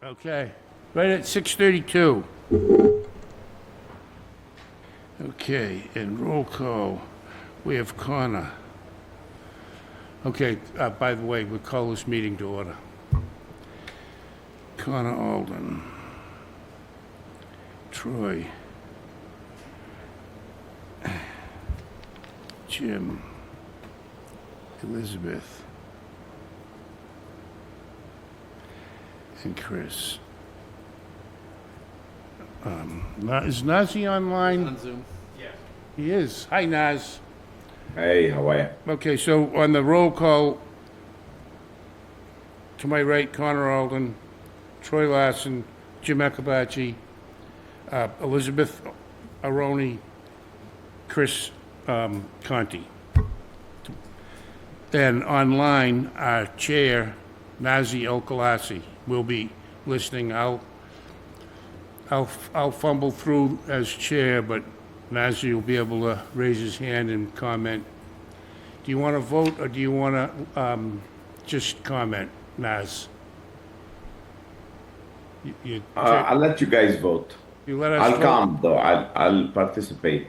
Okay, right at 6:32. Okay, and roll call, we have Connor. Okay, by the way, we'll call this meeting to order. Connor Alden. Troy. Jim. Elizabeth. And Chris. Is Nazi online? On Zoom. He is. Hi, Naz. Hey, how are you? Okay, so on the roll call, to my right, Connor Alden, Troy Larson, Jim Akabachi, Elizabeth Aroni, Chris Conti. And online, our chair, Nazi El Khalasi, will be listening. I'll fumble through as chair, but Nazi will be able to raise his hand and comment. Do you want to vote, or do you want to just comment, Naz? I'll let you guys vote. You let us I'll vote? come though. I'll participate.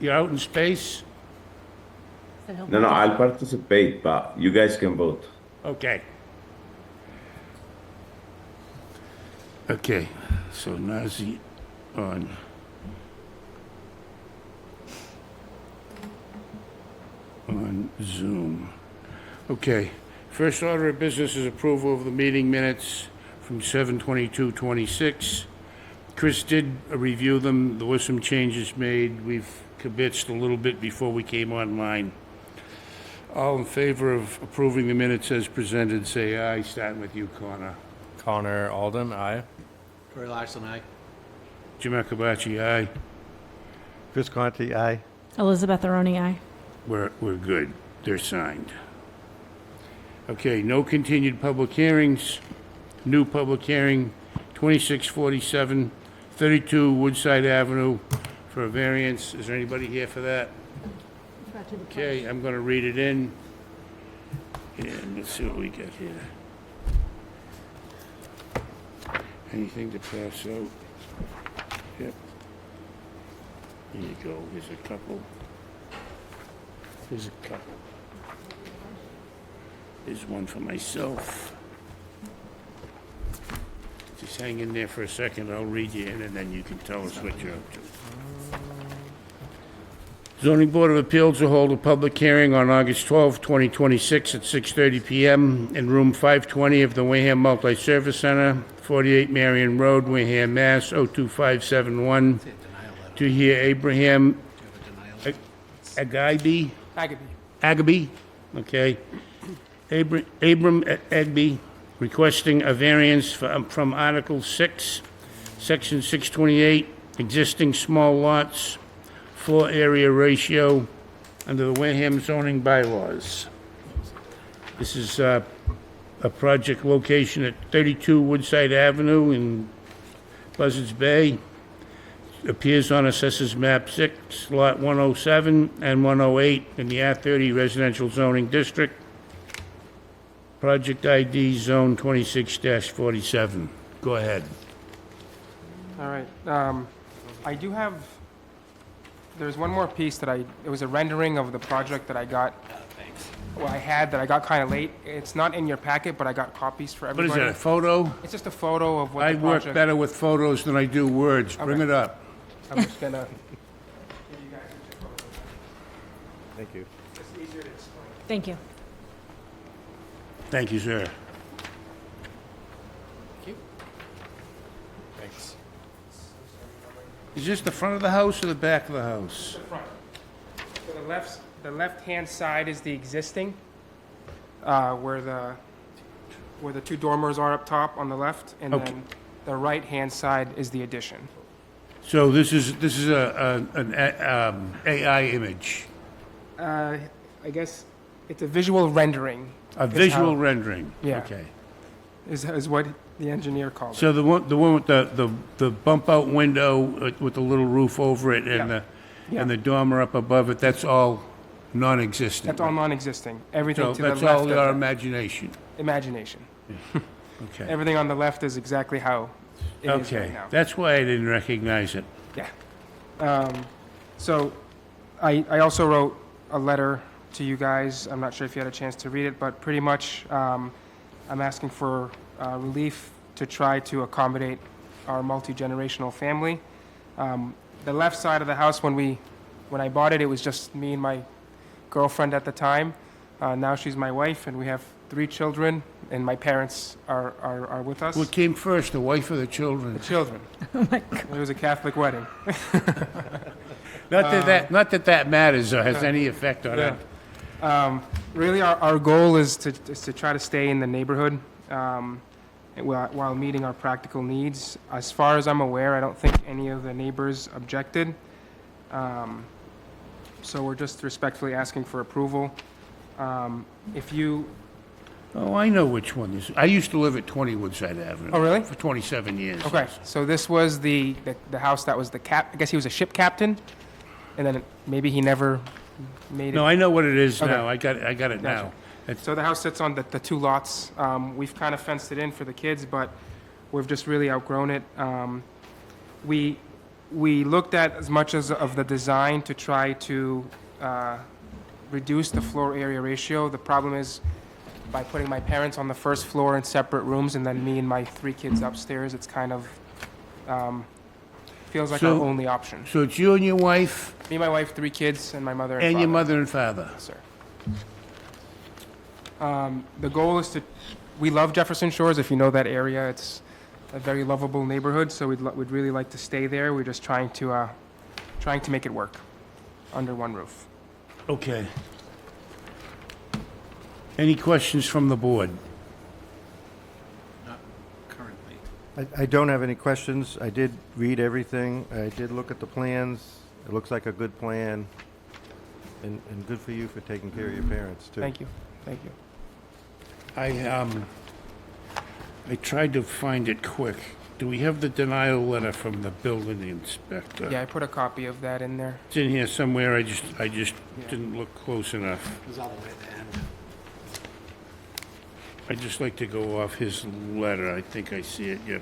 You're out in space? No, I'll participate, but you guys can vote. Okay. Okay, so Nazi on Zoom. Okay, first order of business is approval of the meeting minutes from 7/22/26. Chris did review them. There were some changes made. We've kibitzed a little bit before we came online. All in favor of approving the minutes as presented, say aye, starting with you, Connor. Connor Alden, aye. Troy Larson, aye. Jim Akabachi, aye. Chris Conti, aye. Elizabeth Aroni, aye. We're good. They're signed. Okay, no continued public hearings. New public hearing, 2647, 32 Woodside Avenue for a variance. Is there anybody here for that? Okay, I'm going to read it in. And let's see what we got here. Anything to pass out? Yep. Here you go. Here's a couple. Here's a couple. Here's one for myself. Just hang in there for a second. I'll read you in, and then you can tell us what you're up to. Zoning Board of Appeals will hold a public hearing on August 12, 2026 at 6:30 PM in room 520 of the Wareham Multi-Service Center, 48 Marion Road, Wareham, Mass. 02571. To hear Abraham Agaby, okay. Abram Agby requesting a variance from Article 6, Section 628, existing small lots, floor area ratio under the Wareham zoning bylaws. This is a project location at 32 Woodside Avenue in Buzzards Bay. Appears on Assessors Map 6, Lot 107 and 108 in the R30 Residential Zoning District. Project ID Zone 26-47. Go ahead. All right. I do have, there's one more piece that it was a rendering of the project that I got, well, I had that I got kind of late. It's not in your packet, but I got copies for What everybody. is that, a photo? It's just a photo of what I the work project. better with photos than I do words. Bring Okay. it up. I'm just gonna give you guys a photo. Thank you. It's easier to explain. Thank you. Thank you, sir. Thanks. Is this the front of the house or the back of the house? The front. So the left-hand side is the existing, where the two dormers are up top on the left, and Okay. then the right-hand side is the addition. So this is an AI image, I guess it's a visual rendering. a is visual how- rendering? Yeah. Okay. Is what the engineer called it. So the one with the bump out window with the little roof over it and Yeah. and the dormer up above it, that's all non-existent? That's all non-existing. Everything So to the that's left all of your that. imagination? Imagination. Okay. Everything on the left is exactly how it is right Okay, now. that's why I didn't recognize it. Yeah. So I also wrote a letter to you guys. I'm not sure if you had a chance to read it, but pretty much I'm asking for relief to try to accommodate our multi-generational family. The left side of the house, when I bought it, it was just me and my girlfriend at the time. Now she's my wife, and we have 3 children, and my parents are with us. What came first, the wife or the children? The children. Oh my God. It was a Catholic wedding. Not that that matters or has any effect on it. Really, our goal is to try to stay in the neighborhood while meeting our practical needs. As far as I'm aware, I don't think any of the neighbors objected. So we're just respectfully asking for approval. If you, Oh, I know which one this, I used to live at 20 Woodside Avenue. Oh, really? For 27 years. okay, so this was the house that was I guess he was a ship captain, and then maybe he never made it. No, I know what it is Okay. now. I got it now. Gotcha. It's- So the house sits on the 2 lots. We've kind of fenced it in for the kids, but we've just really outgrown it. We looked at as much as of the design to try to reduce the floor area ratio. The problem is by putting my parents on the first floor in separate rooms and then me and my 3 kids upstairs, it's kind of feels like our So- only option. So it's you and your wife Me, my wife, 3 kids, and my mother and and your father. mother and father? Sir. The goal is we love Jefferson Shores. If you know that area, it's a very lovable neighborhood, so we'd really like to stay there. We're just trying to make it work under one roof. Okay. Any questions from the board? I don't have any questions. I did read everything. I did look at the plans. It looks like a good plan. And good for you for taking care of your parents, too. Thank you. Thank you. I tried to find it quick. Do we have the denial letter from the building inspector? Yeah, I put a copy of that in there. It's in here somewhere. I just didn't look close enough. It was all the way at the end. I'd just like to go off his letter. I think I see it, yeah.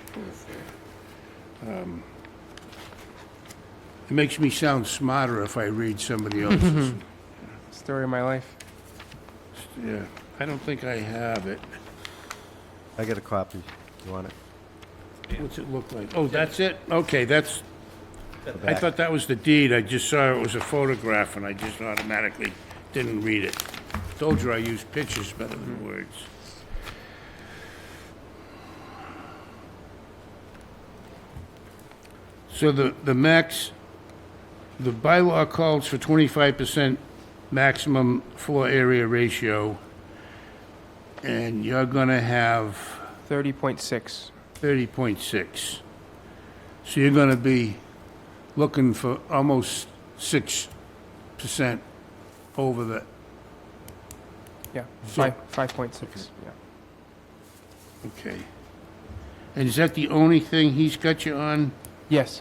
It makes me sound smarter if I read somebody else's. Story of my life. Yeah, I don't think I have it. I got a copy. You want it? What's it look like? Oh, that's it? Okay, that's, I back. thought that was the deed. I just saw it was a photograph and I just automatically didn't read it. Told you I use pictures better than words. So the bylaw calls for 25% maximum floor area ratio, and you're gonna have 30.6. 30.6. So you're gonna be looking for almost 6% over the, Yeah, So- 5.6. Yeah. okay. And is that the only thing he's got you on? Yes.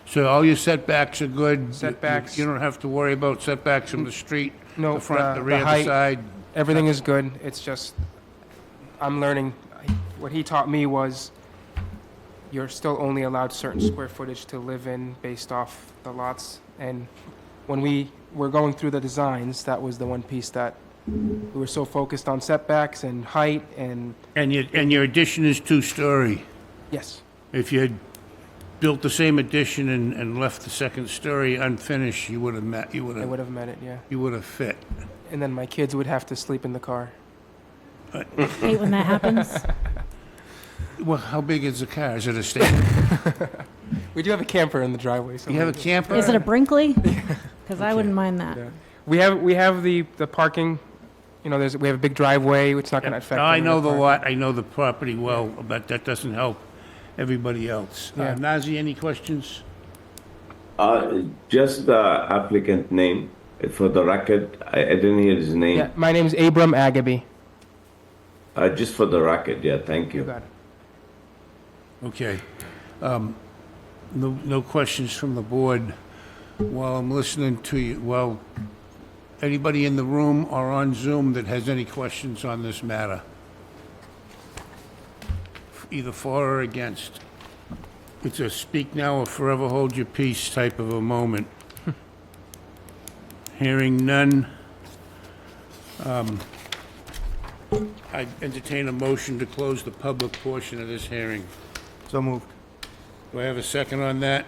So all your setbacks are good? You- Setbacks. You don't have to worry about setbacks from the street, No, the front, the the rear, the height- side? Everything is good. It's just, I'm learning. What he taught me was you're still only allowed certain square footage to live in based off the lots. And when we were going through the designs, that was the one piece that we were so focused on setbacks and height and, And your addition is two-story. yes, If you had built the same addition and left the second story unfinished, you would have met, I would have met it, yeah. you would have fit. And then my kids would have to sleep in the car. Hate when that happens. Well, how big is the car? Is it a statement? We do have a camper in the driveway. So You have a camper? Is it a Brinkley? Because I wouldn't mind that. Yeah. We have the parking, we have a big driveway, it's not gonna affect. No, I any know of the parking. lot, I know the property well, but that doesn't help everybody else. Yeah. Nazi, any questions? Just the applicant name for the record. I didn't hear his name. Yeah, my name's Abram Agaby. Just for the record, yeah, thank You you. got it. Okay. No questions from the board while I'm listening to you. Well, anybody in the room or on Zoom that has any questions on this matter? either for or against. It's a speak now or forever hold your peace type of a moment. Hearing none. I entertain a motion to close the public portion of this hearing. So moved. Do I have a second on that?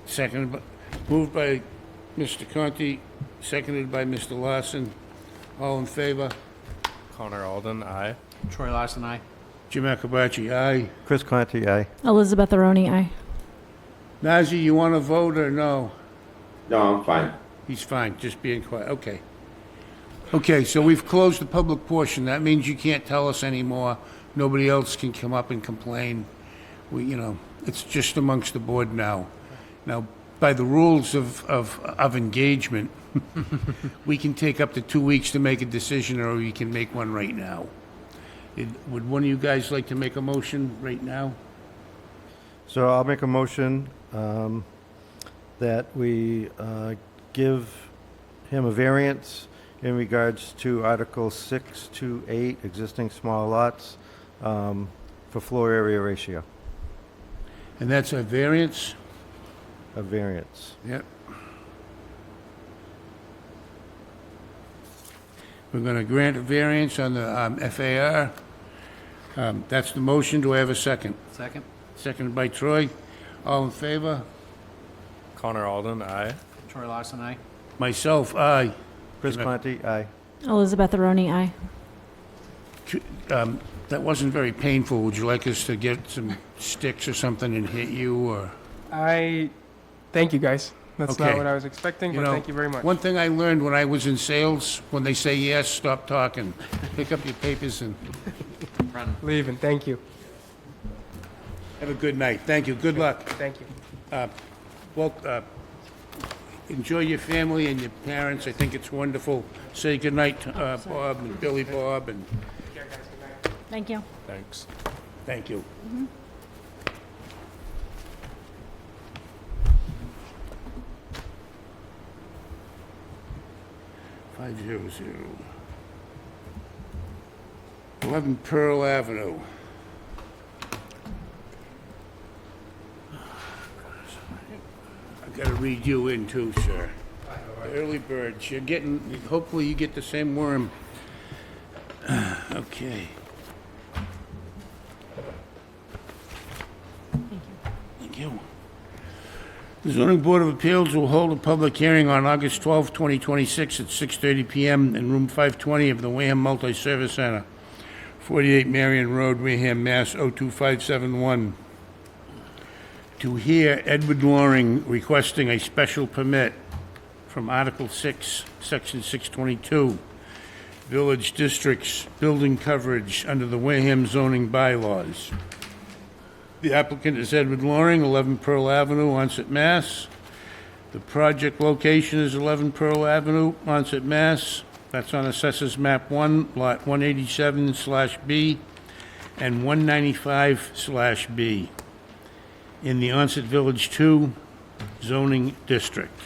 Second. Moved by Mr. Conti, seconded by Mr. Larson. All in favor? Connor Alden, aye. Troy Larson, aye. Jim Akabachi, aye. Chris Conti, aye. Elizabeth Aroni, aye. Nazir, you want to vote or no? No, I'm fine. He's fine, just being quiet, okay. Okay, so we've closed the public portion. That means you can't tell us anymore. Nobody else can come up and complain. It's just amongst the board now. Now, by the rules of engagement, we can take up to 2 weeks to make a decision, or we can make one right now. Would one of you guys like to make a motion right now? So I'll make a motion that we give him a variance in regards to Article 6 to 8, existing small lots, for floor area ratio, And that's a variance? a variance. Yep. We're going to grant a variance on the FAR. That's the motion. Do I have a second? Second. Seconded by Troy. All in favor? Connor Alden, aye. Troy Larson, aye. Myself, aye. Chris Conti, aye. Elizabeth Aroni, aye. That wasn't very painful. Would you like us to get some sticks or something and hit you, or? Thank you, guys. That's not Okay. what I was expecting, You but know, thank you very much. One thing I learned when I was in sales, when they say yes, stop talking. Pick up your papers and Run. Leaving, thank you. have a good night. Thank you. Good luck. Thank you. Well, enjoy your family and your parents. I think it's wonderful. Say goodnight to Bob and Billy Bob, and Thank you. Thanks. thank you. Five zero zero. 11 Pearl Avenue. I gotta read you in too, sir. Early birds, you're getting, hopefully you get the same worm. Okay. Thank you. The zoning board of appeals will hold a public hearing on August 12, 2026 at 6:30 PM in room 520 of the Wareham Multi-Service Center, 48 Marion Road, Wareham, Mass. 02571. To hear Edward Loring requesting a special permit from Article 6, Section 622, Village Districts Building Coverage under the Wareham zoning bylaws. The applicant is Edward Loring, 11 Pearl Avenue, Onset, Mass. The project location is 11 Pearl Avenue, Onset, Mass. That's on Assessors Map 1, Lot 187/B and 195/B in the Onset Village 2 zoning district.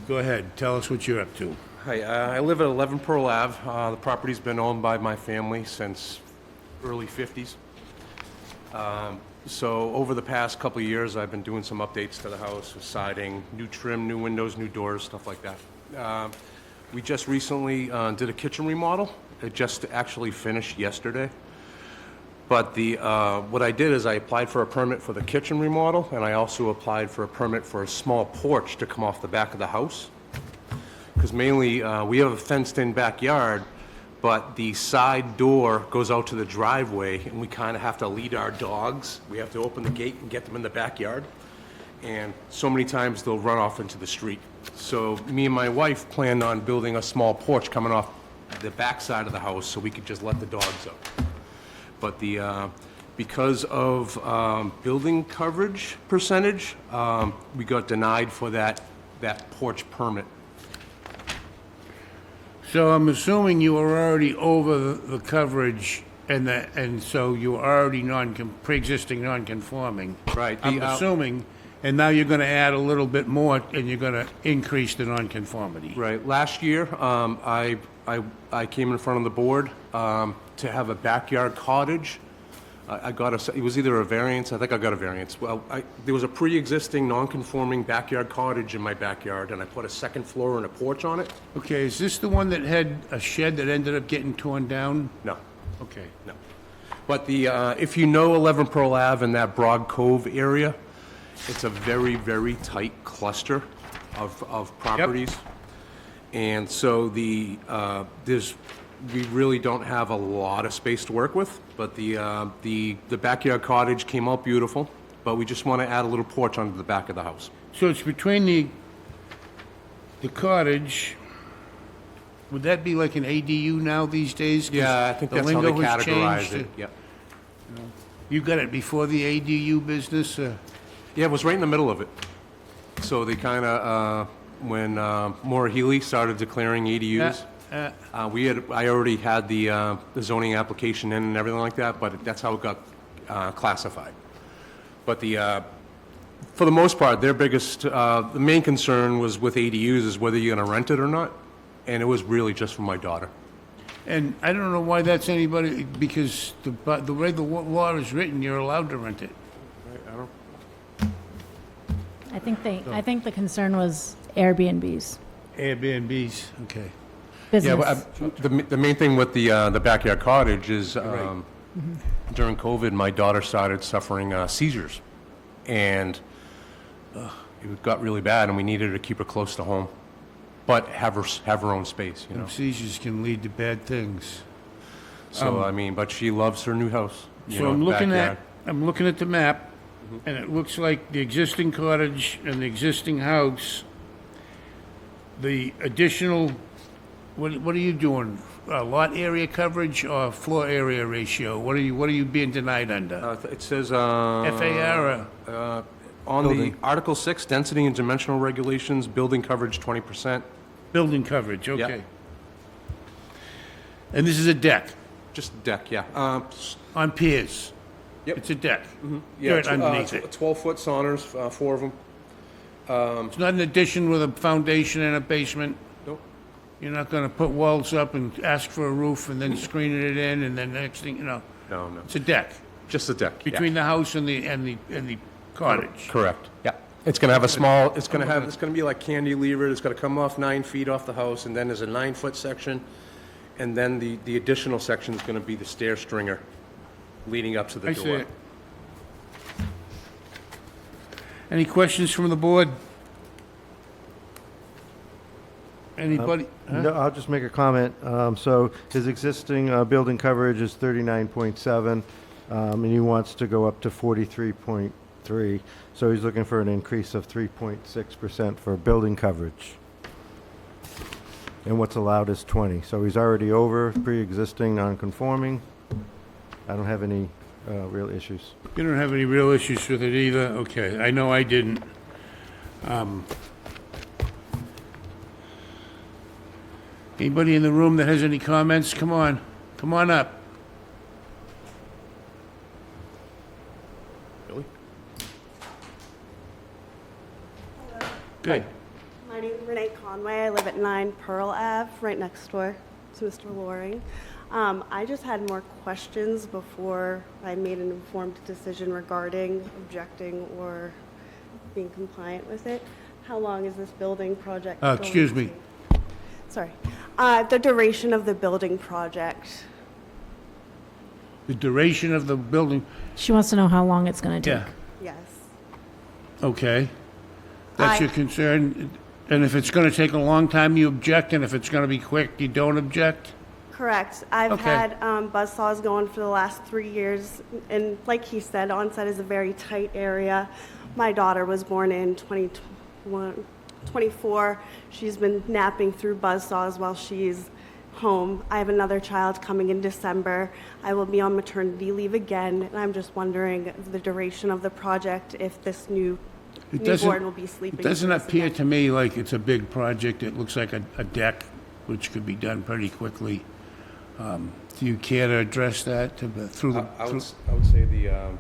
Go ahead, tell us what you're up to. Hi, I live at 11 Pearl Ave. The property's been owned by my family since early 50s. So over the past couple of years, I've been doing some updates to the house, with siding, new trim, new windows, new doors, stuff like that. We just recently did a kitchen remodel. It just actually finished yesterday. But what I did is I applied for a permit for the kitchen remodel, and I also applied for a permit for a small porch to come off the back of the house. Because mainly, we have a fenced-in backyard, but the side door goes out to the driveway, and we kind of have to lead our dogs. We have to open the gate and get them in the backyard. And so many times they'll run off into the street. So me and my wife planned on building a small porch coming off the back side of the house so we could just let the dogs out. But because of building coverage percentage, we got denied for that porch permit. So I'm assuming you were already over the coverage, and so you were already pre-existing non-conforming. Right. I'm assuming, and now you're gonna add a little bit more, and you're gonna increase the non-conformity. Right. Last year, I came in front of the board to have a backyard cottage I got it was either a variance, I think I got a variance. Well, there was a pre-existing non-conforming backyard cottage in my backyard, and I put a second floor and a porch on it. Okay, is this the one that had a shed that ended up getting torn down? No, Okay. no. But if you know 11 Pearl Ave in that Broad Cove area, it's a very, very tight cluster of properties. And so we really don't have a lot of space to work with, but the backyard cottage came out beautiful, but we just want to add a little porch onto the back of the house. So it's between the cottage, would that be like an ADU now these days? 'Cause Yeah, I think the that's how they lingo has categorize changed. it, yeah. You got it before the ADU business? Yeah, it was right in the middle of it. So they kind of, when Maura Healy started declaring ADUs, I already had the zoning application in and everything like that, but that's how it got classified. But for the most part, their biggest, the main concern was with ADUs is whether you're gonna rent it or not, and it was really just for my daughter. And I don't know why that's anybody, because the way the law is written, you're allowed to rent it. I think the concern was Airbnbs, Airbnbs, okay. Yeah, business. but the main thing with the backyard cottage is, during COVID, my daughter started suffering seizures, and it got really bad, and we needed to keep her close to home, but have her own space, you know? Seizures can lead to bad things. So, I mean, but she loves her new house, you So know, backyard. I'm looking at the map, and it looks like the existing cottage and the existing house, the additional, what are you doing? Lot area coverage or floor area ratio? What are you being denied under? It says, FAR or? on the Article 6, density and dimensional regulations, building coverage 20%, Building coverage, okay. And this is a deck just deck, yeah. on piers? Yep. It's a deck? Yeah, Dirt underneath it? 12-foot sauners, 4 of them. It's not an addition with a foundation and a basement? Nope. You're not gonna put walls up and ask for a roof and then screening it in and then next thing, No, it's a deck just a deck, yeah. between the house and the cottage. Correct, yeah. It's gonna have a small, it's gonna be like cantilevered, it's gonna come off 9 feet off the house, and then there's a 9-foot section, and then the additional section is gonna be the stair stringer leading up to the I door. see it. Any questions from the board? Anybody? Huh? No, I'll just make a comment. So his existing building coverage is 39.7, and he wants to go up to 43.3. So he's looking for an increase of 3.6% for building coverage. And what's allowed is 20. So he's already over pre-existing non-conforming. I don't have any real issues. You don't have any real issues with it either? Okay, I know I didn't. Anybody in the room that has any comments? Come on up. Really? Good. My name is Renee Conway. I live at 9 Pearl Ave, right next door to Mr. Loring. I just had more questions before I made an informed decision regarding objecting or being compliant with it. How long is this building project going Excuse me. to- Sorry. The duration of the building project. The duration of the building, She wants to know how long it's going to yeah, take. Yes. okay. That's I- your concern? And if it's gonna take a long time, you object, and if it's gonna be quick, you don't object? Correct. I've Okay. had buzzsaws going for the last 3 years, and like he said, Onset is a very tight area. My daughter was born in 2024. She's been napping through buzzsaws while she's home. I have another child coming in December. I will be on maternity leave again, and I'm just wondering the duration of the project, if this It doesn't- newborn will be sleeping. It doesn't through this appear again. to me like it's a big project. It looks like a deck, which could be done pretty quickly. Do you care to address that through the? I would say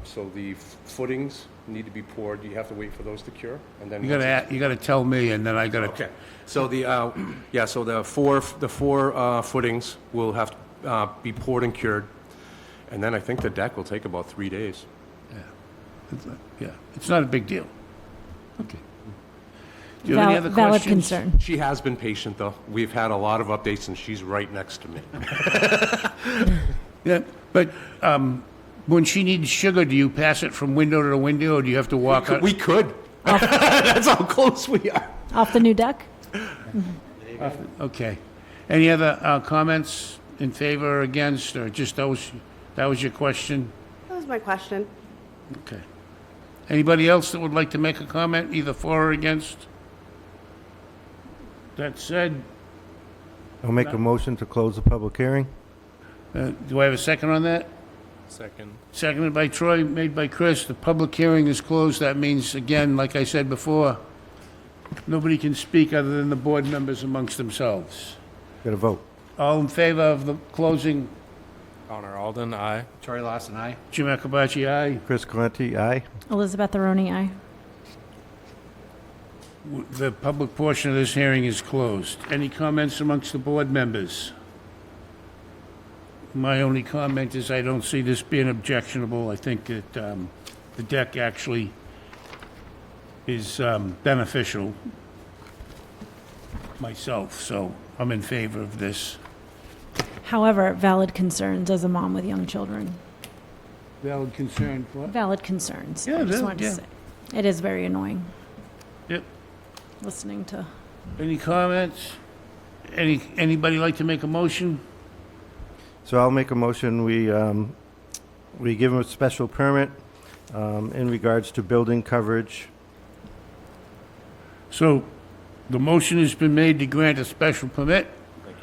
so the footings need to be poured, you have to wait for those to cure, and then. You gotta tell me, and then I gotta. Okay, so so the four footings will have to be poured and cured, And then I think the deck will take about 3 days. Yeah, it's not a big deal. Okay. Do you have any other Valid questions? concern. She has been patient, though. We've had a lot of updates, and she's right next to me. Yeah, but when she needs sugar, do you pass it from window to window, or do you have to walk out? We could. That's how close we are. Off the new deck? Okay. Any other comments in favor or against, or just that was your question? That was my question. Okay. Anybody else that would like to make a comment, either for or against? That said, I'll make a motion to close the public hearing. do I have a second on that? Second. Seconded by Troy, made by Chris. The public hearing is closed. That means, again, like I said before, nobody can speak other than the board members amongst themselves. Got to vote. All in favor of the closing? Connor Alden, aye. Troy Larson, aye. Jim Akabachi, aye. Chris Conti, aye. Elizabeth Aroni, aye. The public portion of this hearing is closed. Any comments amongst the board members? My only comment is I don't see this being objectionable. I think that the deck actually is beneficial myself, so I'm in favor of this. However, valid concerns as a mom with young children. Valid concern, what? Valid concerns. Yeah, I just yeah, wanted yeah. to say. It is very annoying Yep. listening to. Any comments? Anybody like to make a motion? So I'll make a motion, we give him a special permit in regards to building coverage. So, the motion has been made to grant a special permit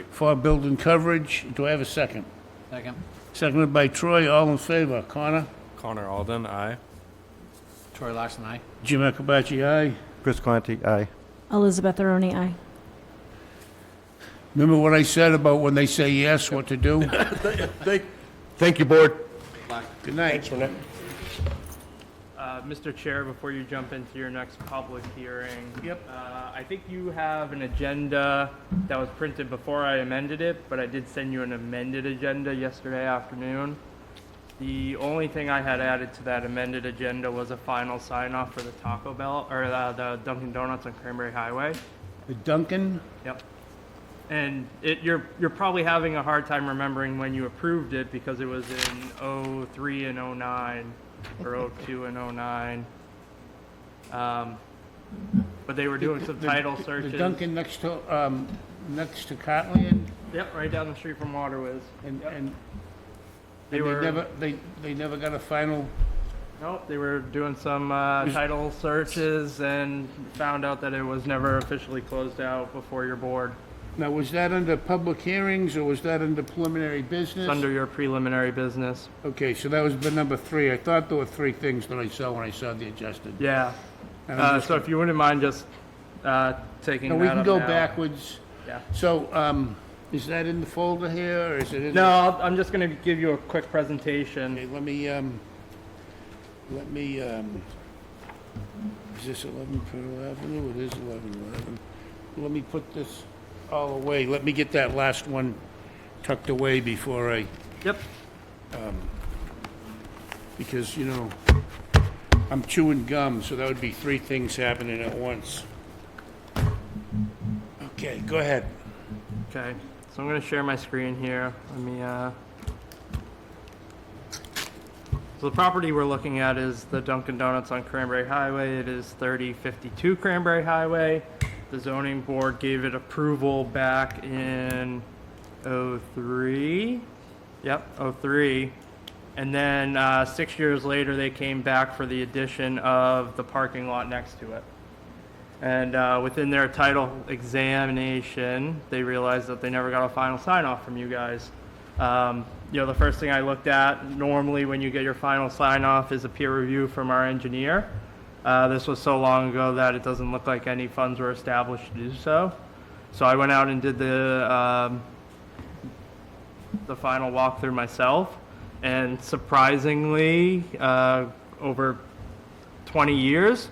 for building coverage. Do I have a second? Second. Seconded by Troy, all in favor. Connor? Connor Alden, aye. Troy Larson, aye. Jim Akabachi, aye. Chris Conti, aye. Elizabeth Aroni, aye. Remember what I said about when they say yes, what to do? Thank you, board. Good night. Renee. Mr. Chair, before you jump into your next public hearing. Yep. I think you have an agenda that was printed before I amended it, but I did send you an amended agenda yesterday afternoon. The only thing I had added to that amended agenda was a final sign-off for the Taco Bell, or the Dunkin' Donuts on Cranberry Highway. The Duncan? Yep. And you're probably having a hard time remembering when you approved it because it was in 03 and 09, or 02 and 09. But they were doing some title searches. The Duncan next to Cartland? Yep, right down the street from Waterwiz. And They were, they never got a final? nope, they were doing some title searches and found out that it was never officially closed out before your board. Now, was that under public hearings, or was that under preliminary business? It's under your preliminary business. Okay, so that was the number 3. I thought there were 3 things that I saw when I saw the adjusted. Yeah. And I'm just- So if you wouldn't mind just taking No, that we can up go now. backwards. Yeah. So, is that in the folder here, or is it in? No, I'm just going to give you a quick presentation. Okay, let me, is this 11 Pearl Avenue? It is 11. Let me put this all away. Let me get that last one tucked away before I, Yep. because, you know, I'm chewing gum, so that would be 3 things happening at once. Okay, go ahead. Okay, so I'm going to share my screen here. Let me, So the property we're looking at is the Dunkin' Donuts on Cranberry Highway. It is 3052 Cranberry Highway. The zoning board gave it approval back in 03. Yep, 03. And then 6 years later, they came back for the addition of the parking lot next to it. And within their title examination, they realized that they never got a final sign-off from you guys. You know, the first thing I looked at, normally when you get your final sign-off, is a peer review from our engineer. This was so long ago that it doesn't look like any funds were established to do so. So I went out and did the final walkthrough myself. And surprisingly, over 20 years,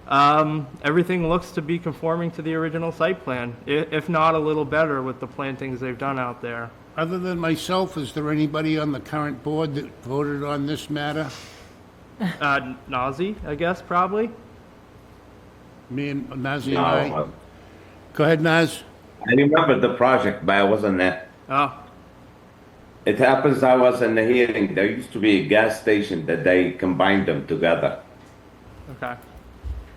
Everything looks to be conforming to the original site plan, if not a little better with the plantings they've done out there. Other than myself, is there anybody on the current board that voted on this matter? Nazi, I guess, probably. Me and Nazi No, and I? Go ahead, Naz. I remember the project, but I wasn't there. Oh, It happens I was in the hearing. There used to be a gas station that they combined them together. okay.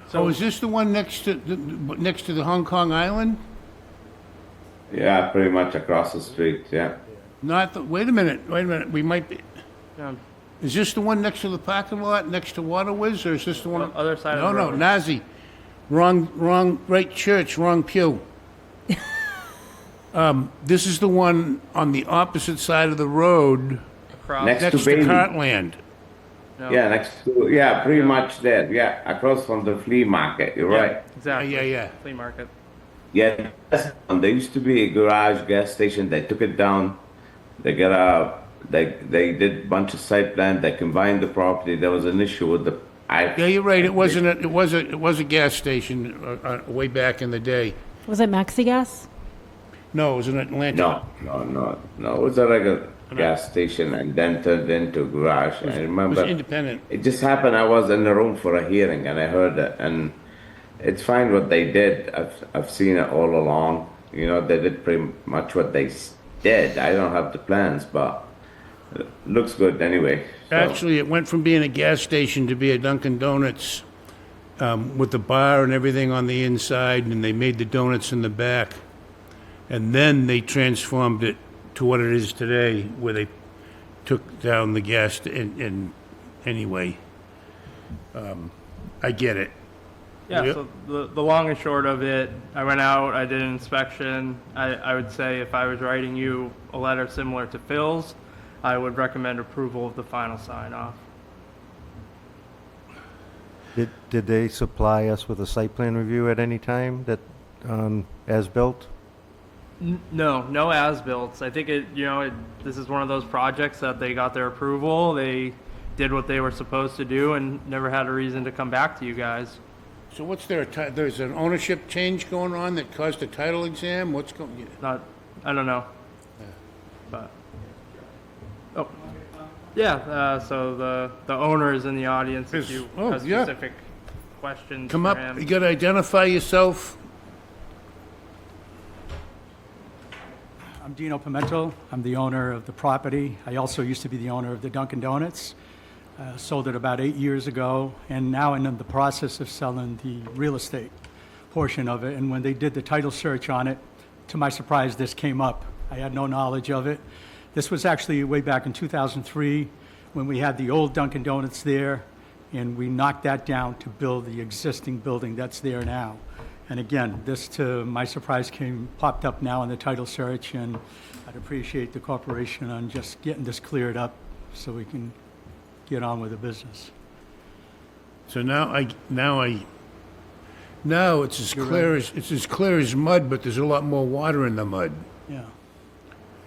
So is this the one next to the Hong Kong Island? Yeah, pretty much across the street, yeah. Not the, wait a minute, we might be, Yeah, is this the one next to the parking lot, next to Waterwiz, or is this the one? Other side of No, the no, road. Nazi. Wrong, right church, wrong pew. This is the one on the opposite side of the road, across. Next next to Bailey. Cartland. No, Yeah, next to, yeah, pretty much there, yeah, across from the flea market, you're right. Exactly. Yeah. Flea market. Yeah, there used to be a garage gas station, they took it down, they got a, they did a bunch of site plan, they combined the property, there was an issue with the. Yeah, you're right, it was a gas station way back in the day. Was it Maxi Gas? No, it was in Atlanta. No, it was a regular gas station and then turned into a garage, I It was remember. independent. It just happened, I was in the room for a hearing and I heard it, and it's fine what they did. I've seen it all along. You know, they did pretty much what they did. I don't have the plans, but it looks good anyway. So, Actually, it went from being a gas station to be a Dunkin' Donuts with the bar and everything on the inside, and they made the donuts in the back. And then they transformed it to what it is today, where they took down the gas, and anyway, I get it. Yeah, Yep. so the long and short of it, I went out, I did an inspection. I would say if I was writing you a letter similar to Phil's, I would recommend approval of the final sign off. Did they supply us with a site plan review at any time that, as built? No as-built. I think this is one of those projects that they got their approval, they did what they were supposed to do and never had a reason to come back to you guys. So what's there's an ownership change going on that caused a title exam? What's going, I don't know. But, oh, yeah, so the owner is in the audience if you Oh, have yeah. specific questions come for up, him. you gotta identify yourself. I'm Dino Pimento. I'm the owner of the property. I also used to be the owner of the Dunkin' Donuts. Sold it about 8 years ago, and now I'm in the process of selling the real estate portion of it. And when they did the title search on it, to my surprise, this came up. I had no knowledge of it. This was actually way back in 2003 when we had the old Dunkin' Donuts there, and we knocked that down to build the existing building that's there now. And again, this, to my surprise, popped up now in the title search, and I'd appreciate the corporation on just getting this cleared up so we can get on with the business. So now it's as clear as mud, but there's a lot more water in the mud, Yeah,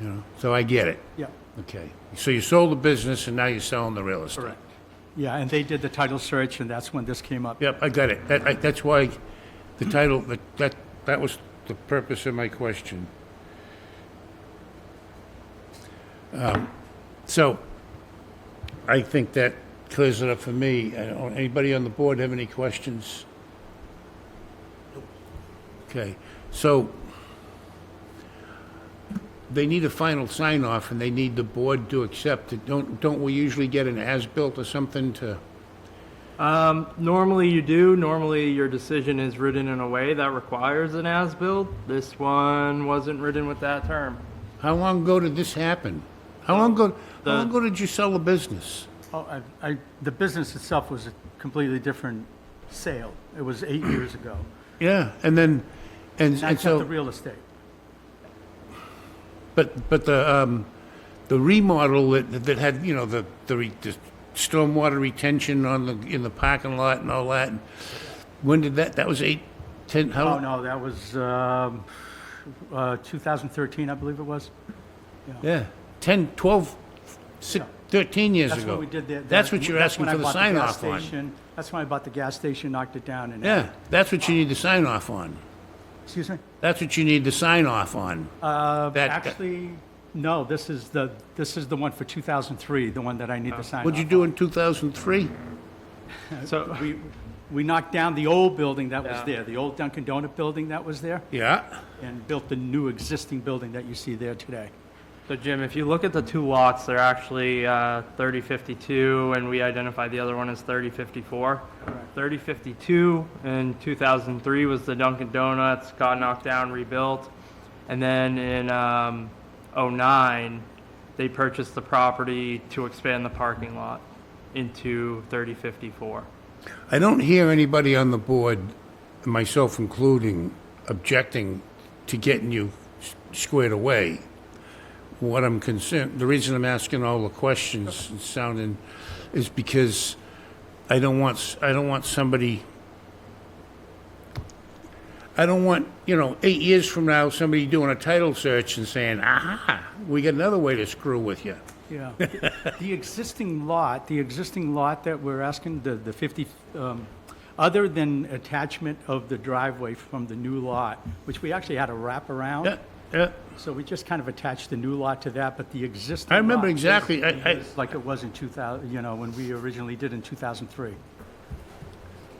you know, so I get it. yeah, Okay, so you sold the business and now you're selling the real estate? correct. Yeah, and they did the title search, and that's when this came up. Yep, I got it. That's why the title, that was the purpose of my question. So, I think that clears it up for me. Anybody on the board have any questions? Okay, so they need a final sign-off, and they need the board to accept it. Don't we usually get an as-built or something to? Normally you do. Normally your decision is written in a way that requires an as-built. This one wasn't written with that term. How long ago did this happen? How long ago did you sell the business? Oh, the business itself was a completely different sale. It was 8 years ago. Yeah, and then, and That's not so, the real estate. but the remodel that had, you know, the stormwater retention in the parking lot and all that, when did that was 10, how? Oh, no, that was 2013, I believe it was. Yeah, 10, 12, 13 years That's ago. when we did the. That's what you're that's asking when for I the bought gas sign-off on. station. That's when I bought the gas station, knocked it down, and... Yeah, that's what you need to sign off on. Excuse me? That's what you need to sign off on. That- Actually, no, this is the one for 2003, the one that I need to sign off. What'd you do in 2003? So, We knocked down the old building that was Yeah. there, the old Dunkin' Donut building that was there, Yeah, and built the new existing building that you see there today. so Jim, if you look at the two lots, they're actually 3052, and we identified the other one as 3054. 3052 in 2003 was the Dunkin' Donuts, got knocked down, rebuilt. And then in '09, they purchased the property to expand the parking lot into 3054. I don't hear anybody on the board, myself including, objecting to getting you squared away. What I'm concerned, the reason I'm asking all the questions and sounding, is because I don't want somebody, I don't want, 8 years from now, somebody doing a title search and saying, aha, we got another way to screw with you. Yeah. The existing lot that we're asking, the 50, other than attachment of the driveway from the new lot, which we actually had to wrap around. Yeah. So we just kind of attached the new lot to that, but the existing I remember lot exactly. is like it was in 2000, when we originally did in 2003.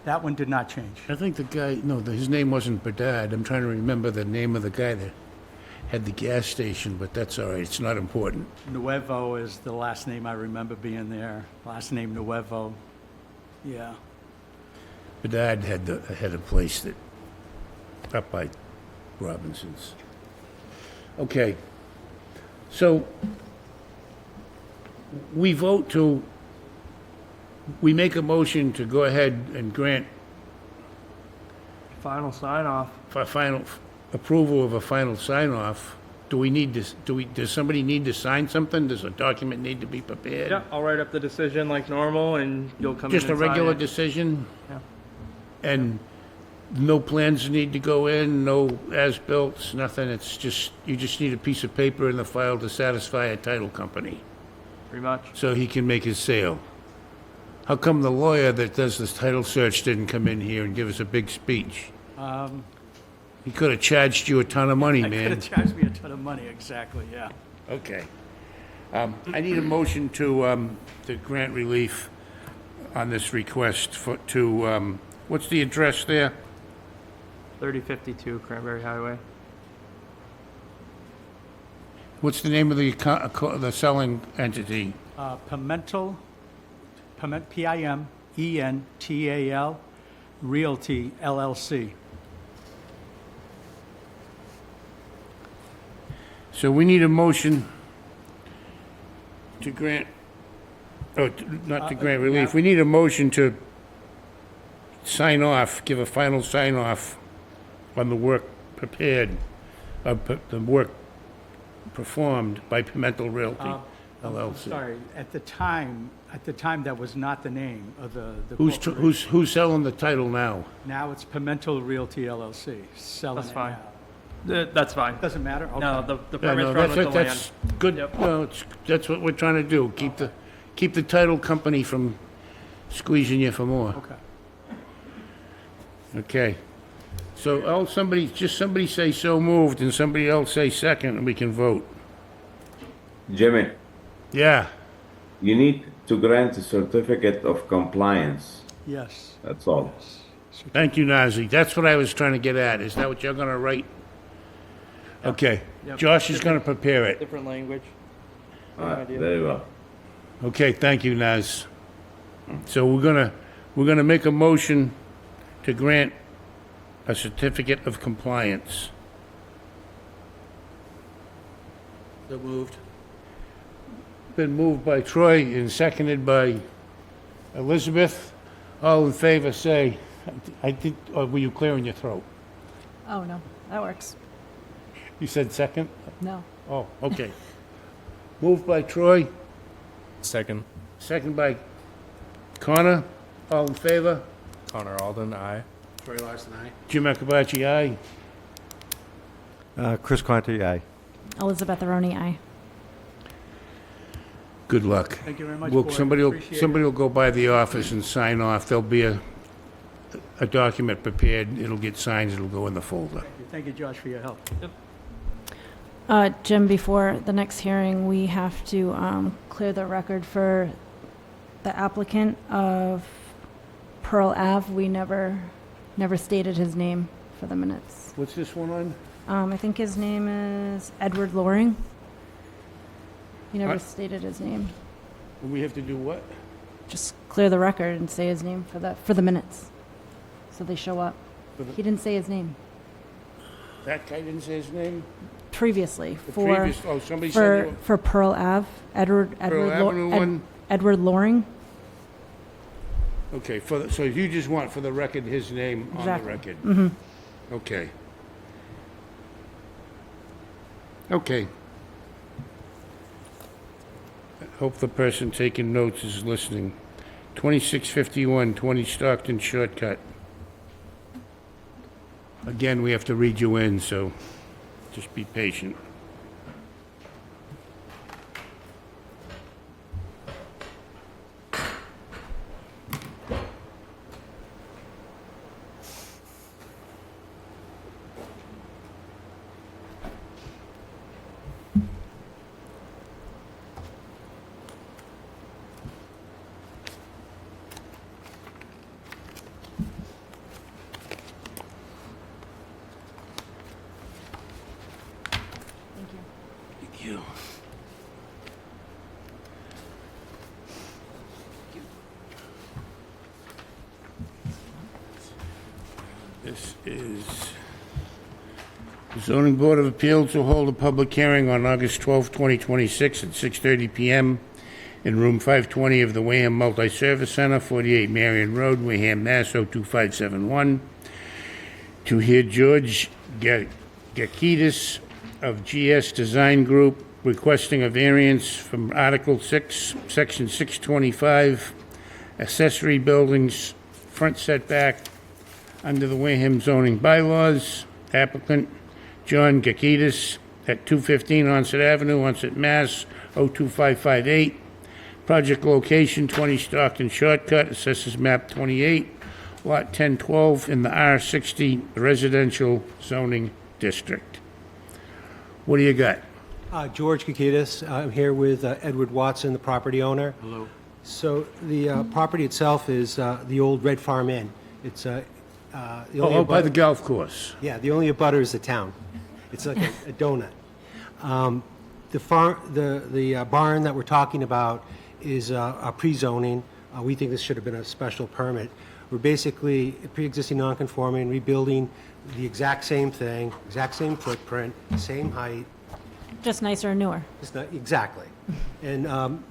That one did not change. I think the guy, no, his name wasn't Bedard. I'm trying to remember the name of the guy that had the gas station, but that's all right. It's not important. Nuevo is the last name I remember being there. Last name Nuevo. Yeah. Bedard had a place that, up by Robinson's. Okay. So, we make a motion to go ahead and grant Final sign off. for final approval of a final sign-off. Does somebody need to sign something? Does a document need to be prepared? Yeah, I'll write up the decision like normal, and you'll come in Just and a sign regular it. decision? Yeah. And no plans need to go in, no as-built, nothing? It's just, you just need a piece of paper in the file to satisfy a title company, Pretty much. so he can make his sale. How come the lawyer that does this title search didn't come in here and give us a big speech? He could have charged you a ton of money, Could man. have charged me a ton of money, exactly, yeah. Okay. I need a motion to grant relief on this request what's the address there? 3052 Cranberry Highway. What's the name of the selling entity? Pimental, P-I-M-E-N-T-A-L, Realty LLC. So we need a motion to grant, not to grant relief, we need a motion to sign off, give a final sign off on the work prepared, the work performed by Pimental Realty LLC. Sorry, at the time, that was not the name of the Who's corporation. who's selling the title now? Now it's Pimental Realty LLC, selling That's it fine. now. That's fine. Doesn't matter? No, Okay. the Yeah, permit's no, run with the land. that's good. No, that's what we're trying to do. Keep the title company from squeezing you for more. Okay. Okay. So somebody say so moved and somebody else say second and we can vote. Jimmy, Yeah. you need to grant a certificate of compliance. Yes. That's all. Thank you, Nazi. That's what I was trying to get at. Is that what you're gonna write? Okay. Yep. Josh is gonna prepare it. Different language. All right, idea. very well. Okay, thank you, Naz. So we're gonna make a motion to grant a certificate of compliance. So moved. Been moved by Troy and seconded by Elizabeth. All in favor, say, I think, or were you clearing your throat? Oh, no, that works. You said second? No. Oh, okay. Moved by Troy, Second. second by Connor. All in favor? Connor Alden, aye. Troy Larson, aye. Jim Akabachi, aye. Chris Conti, aye. Elizabeth Aroni, aye. Good luck. Thank you very much, Well, Board. somebody will, Appreciate it. somebody will go by the office and sign off. There'll be a document prepared. It'll get signed, it'll go in the folder. Thank you, Josh, for your help. Jim, before the next hearing, we have to clear the record for the applicant of Pearl Ave. We never stated his name for the minutes. What's this one on? I think his name is Edward Loring. You never What? stated his name. We have to do what? Just clear the record and say his name for the minutes, so they show up. He didn't say his name That guy didn't say his name? previously The for previous, oh, somebody said you for Pearl Ave. Edward Avenue one? Edward Loring. Okay, so you just want for the record his name on the Exactly. record? Mm-hmm. Okay. Okay. I hope the person taking notes is listening. 2651, 20 Stockton Shortcut. Again, we have to read you in, so just be patient. Thank you. Thank you. This is the Zoning Board of Appeals will hold a public hearing on August 12, 2026 at 6:30 PM in Room 520 of the Wareham Multi-Service Center, 48 Marion Road, Wareham, Mass. 02571, to hear George Gakidis of GS Design Group requesting a variance from Article 6, Section 625, accessory buildings, front setback, under the Wareham zoning bylaws. Applicant John Gakidis at 215 Onset Avenue, Onset, Mass. 02558. Project location 20 Stockton Shortcut, assesses map 28, lot 1012 in the R60 residential zoning district. What do you got? George Kakidis, I'm here with Edward Watson, the property owner. Hello. So the property itself is the old Red Farm Inn. It's the only Oh, by the abutter- golf course. Yeah, the only abutter is the town. It's like a donut. The barn that we're talking about is a pre-zoning. We think this should have been a special permit. We're basically pre-existing non-conforming, rebuilding the exact same thing, exact same footprint, same height. Just nicer and newer. It's not, exactly. And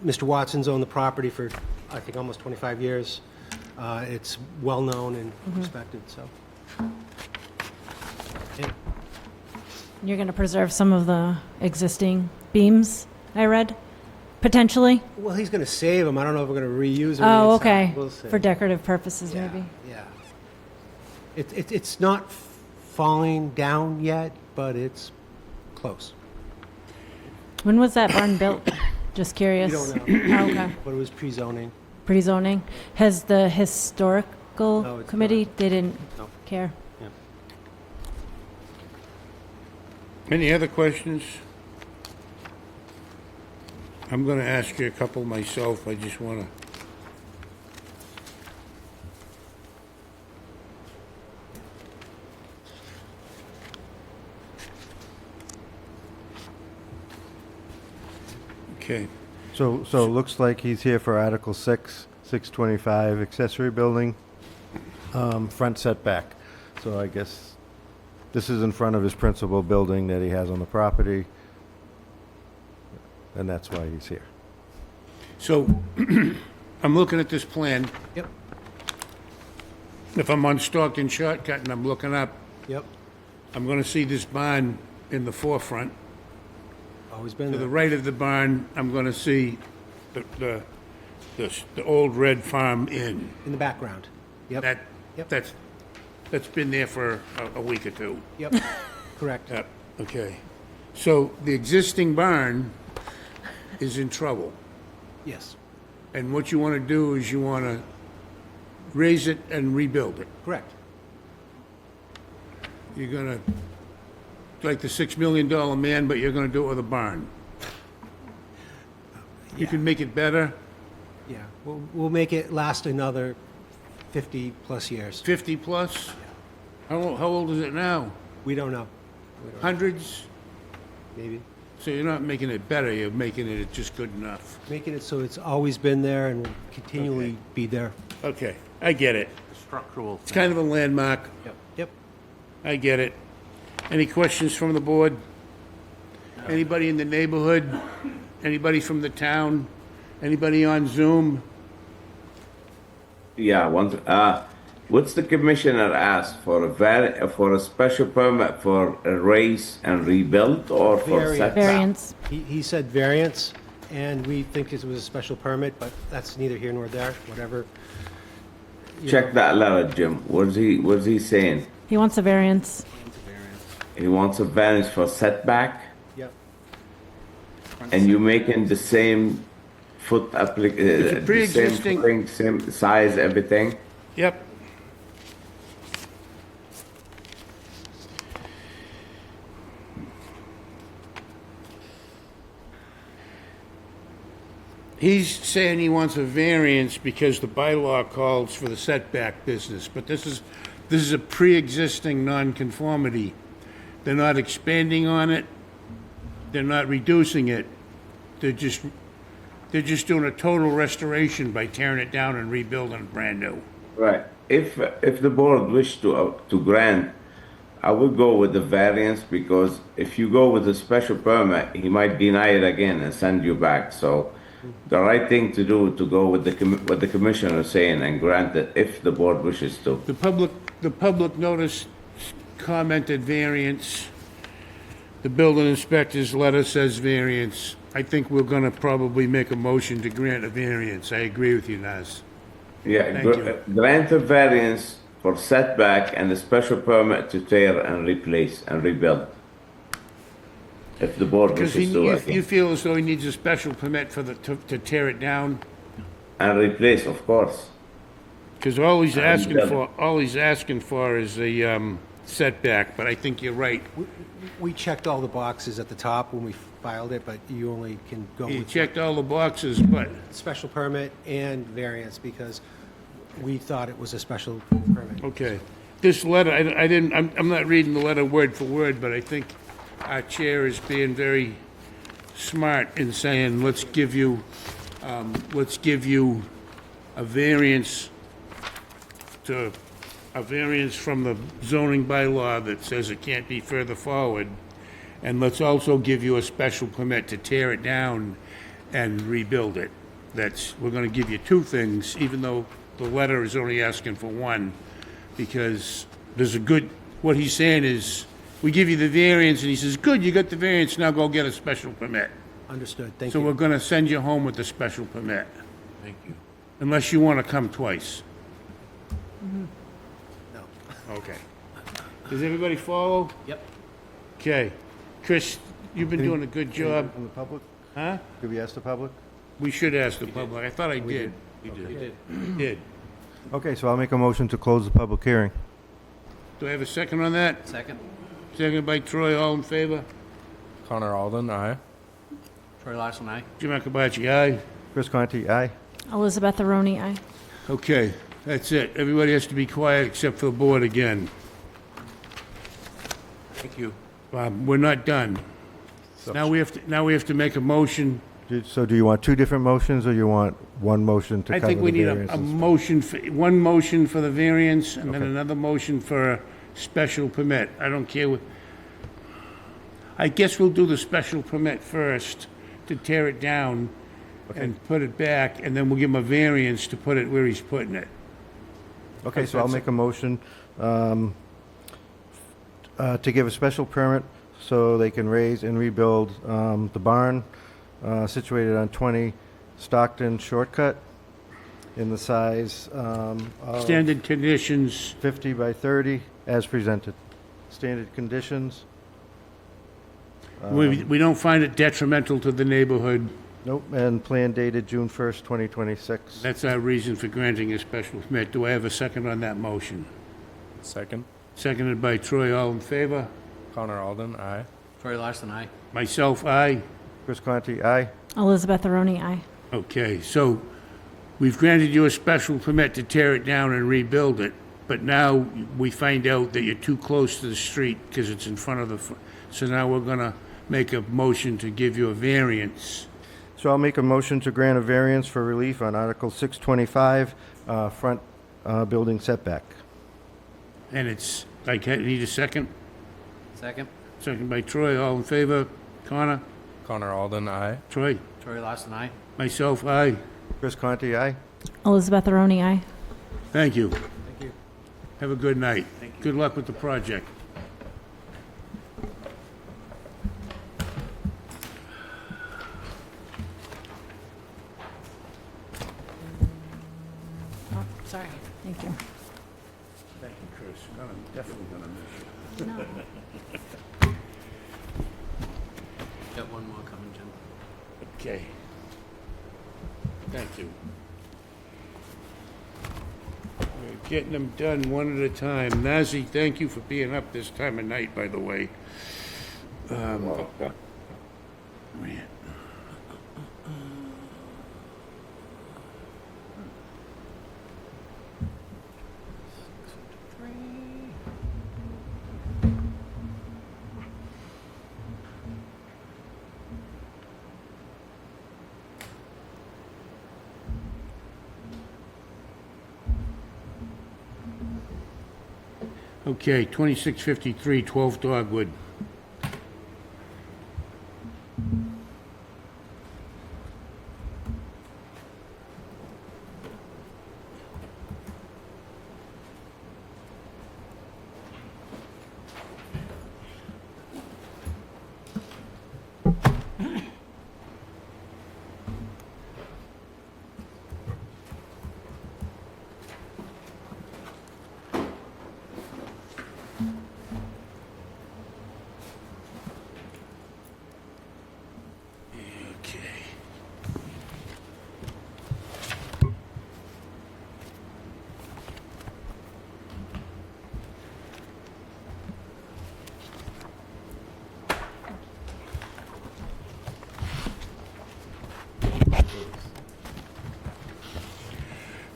Mr. Watson's owned the property for, I think, almost 25 years. It's well-known and respected, so. Yeah. You're going to preserve some of the existing beams, I read, potentially? Well, he's going to save them. I don't know if we're going to reuse them. Oh, okay. We'll see. For decorative purposes, Yeah, maybe? Yeah. It's not falling down yet, but it's close. When was that barn built? Just We curious. don't know, Oh, okay. but it was pre-zoning. Pre-zoning. Has the No, historical it's committee, not. they didn't No. care? Yeah. Any other questions? I'm going to ask you a couple myself. I just want to... Okay. So it looks like he's here for Article 6, 625, accessory building, front setback. So I guess this is in front of his principal building that he has on the property, and that's why he's here. So, I'm looking at this plan. Yep, If I'm on Stockton Shortcut and I'm looking up, yep. I'm going to see this barn in the forefront. Always been To the there. right of the barn, I'm going to see the old Red Farm Inn. In the background. Yep, Yep. That's been there for a week or two. yep, correct. Yep, okay. So the existing barn is in trouble. Yes, And what you want to do is you want to raise it and rebuild it. correct. You're gonna, like the $6 million man, but you're gonna do it with a barn. You can make it better, Yeah, we'll make it last another 50-plus years. 50 plus? How old is it now? We don't know, Hundreds? maybe. So you're not making it better, you're making it just good enough. Making it so it's always been there and will continually be there. Okay, I get it. Structural. It's kind of a landmark. Yep. I get it. Any questions from the board? Anybody in the neighborhood? Anybody from the town? Anybody on Zoom? Yeah, what's the commissioner asked for for a special permit for a raise and rebuild or for Variance. setback? Variance. He said variance, and we think it was a special permit, but that's neither here nor there, whatever. Check that letter, Jim. What's he saying? He wants a variance. He wants a variance for setback, Yep. and you making the same foot a the same pre-existing- footing, same size, everything. Yep. He's saying he wants a variance because the bylaw calls for the setback business, but this is a pre-existing nonconformity. They're not expanding on it, they're not reducing it, they're just doing a total restoration by tearing it down and rebuilding it brand new. Right. If the board wish to grant, I would go with the variance because if you go with a special permit, he might deny it again and send you back. So the right thing to do to go with what the commissioner is saying and grant it if the board wishes to. The public notice commented variance. The building inspector's letter says variance. I think we're gonna probably make a motion to grant a variance. I agree with you, Naz. Yeah, Thank you. grant a variance for setback and a special permit to tear and replace and rebuild. If the board Because wishes to, you again. feel as though he needs a special permit to tear it down? And replace, of course. Because all he's asking for is a setback, but I think you're right. We checked all the boxes at the top when we filed it, but you only can go He with checked all the boxes, but special permit and variance because we thought it was a special permit. okay. This letter, I'm not reading the letter word for word, but I think our chair is being very smart in saying, let's give you a variance from the zoning bylaw that says it can't be further forward, and let's also give you a special permit to tear it down and rebuild it. We're gonna give you two things, even though the letter is only asking for one, because what he's saying is, we give you the variance, and he says, good, you got the variance, now go get a special permit. Understood, thank So you. we're gonna send you home with the special permit, Thank you. unless you wanna come twice. No. Okay. Does everybody follow? Yep. Okay. Chris, you've been doing a good job. From the public? Huh? Did we ask the public? We should ask the public. I thought I did. You did. Did. Okay, so I'll make a motion to close the public hearing. Do I have a second on that? Second. Second by Troy, all in favor? Connor Alden, aye. Troy Larson, aye. Jim Akabachi, aye. Chris Conti, aye. Elizabeth Aroni, aye. Okay, that's it. Everybody has to be quiet except for the board again. Thank you. We're not done. Now we have to make a motion. So do you want two different motions, or you want one motion to I cover think the we need variance? a motion, one motion for the variance, and then Okay. another motion for a special permit. I don't care what, I guess we'll do the special permit first, to tear it down and put it back, and then we'll give him a variance to put it where he's putting it. Okay, so I'll make a motion to give a special permit so they can raise and rebuild the barn situated on 20 Stockton Shortcut in the size of Standard conditions, 50 by 30 as presented. Standard conditions. we don't find it detrimental to the neighborhood. Nope, and plan dated June 1st, 2026. That's our reason for granting a special permit. Do I have a second on that motion? Second. Seconded by Troy, all in favor? Connor Alden, aye. Troy Larson, aye. Myself, aye. Chris Conti, aye. Elizabeth Aroni, aye. Okay, so we've granted you a special permit to tear it down and rebuild it, but now we find out that you're too close to the street because it's in front of the, so now we're gonna make a motion to give you a variance. So I'll make a motion to grant a variance for relief on Article 625, front building setback. And it's, I need a second? Second. Second by Troy, all in favor? Connor? Connor Alden, aye. Troy? Troy Larson, aye. Myself, aye. Chris Conti, aye. Elizabeth Aroni, aye. Thank you. Have a good night. Good luck with the project. Oh, sorry. Thank you. Thank you, Chris. I'm definitely gonna miss you. No. Got one more coming, Jim. Okay. Thank you. We're getting them done one at a time. Nazi, thank you for being up this time of night, by the way. Man. Okay, 2653, 12 Dogwood. Okay.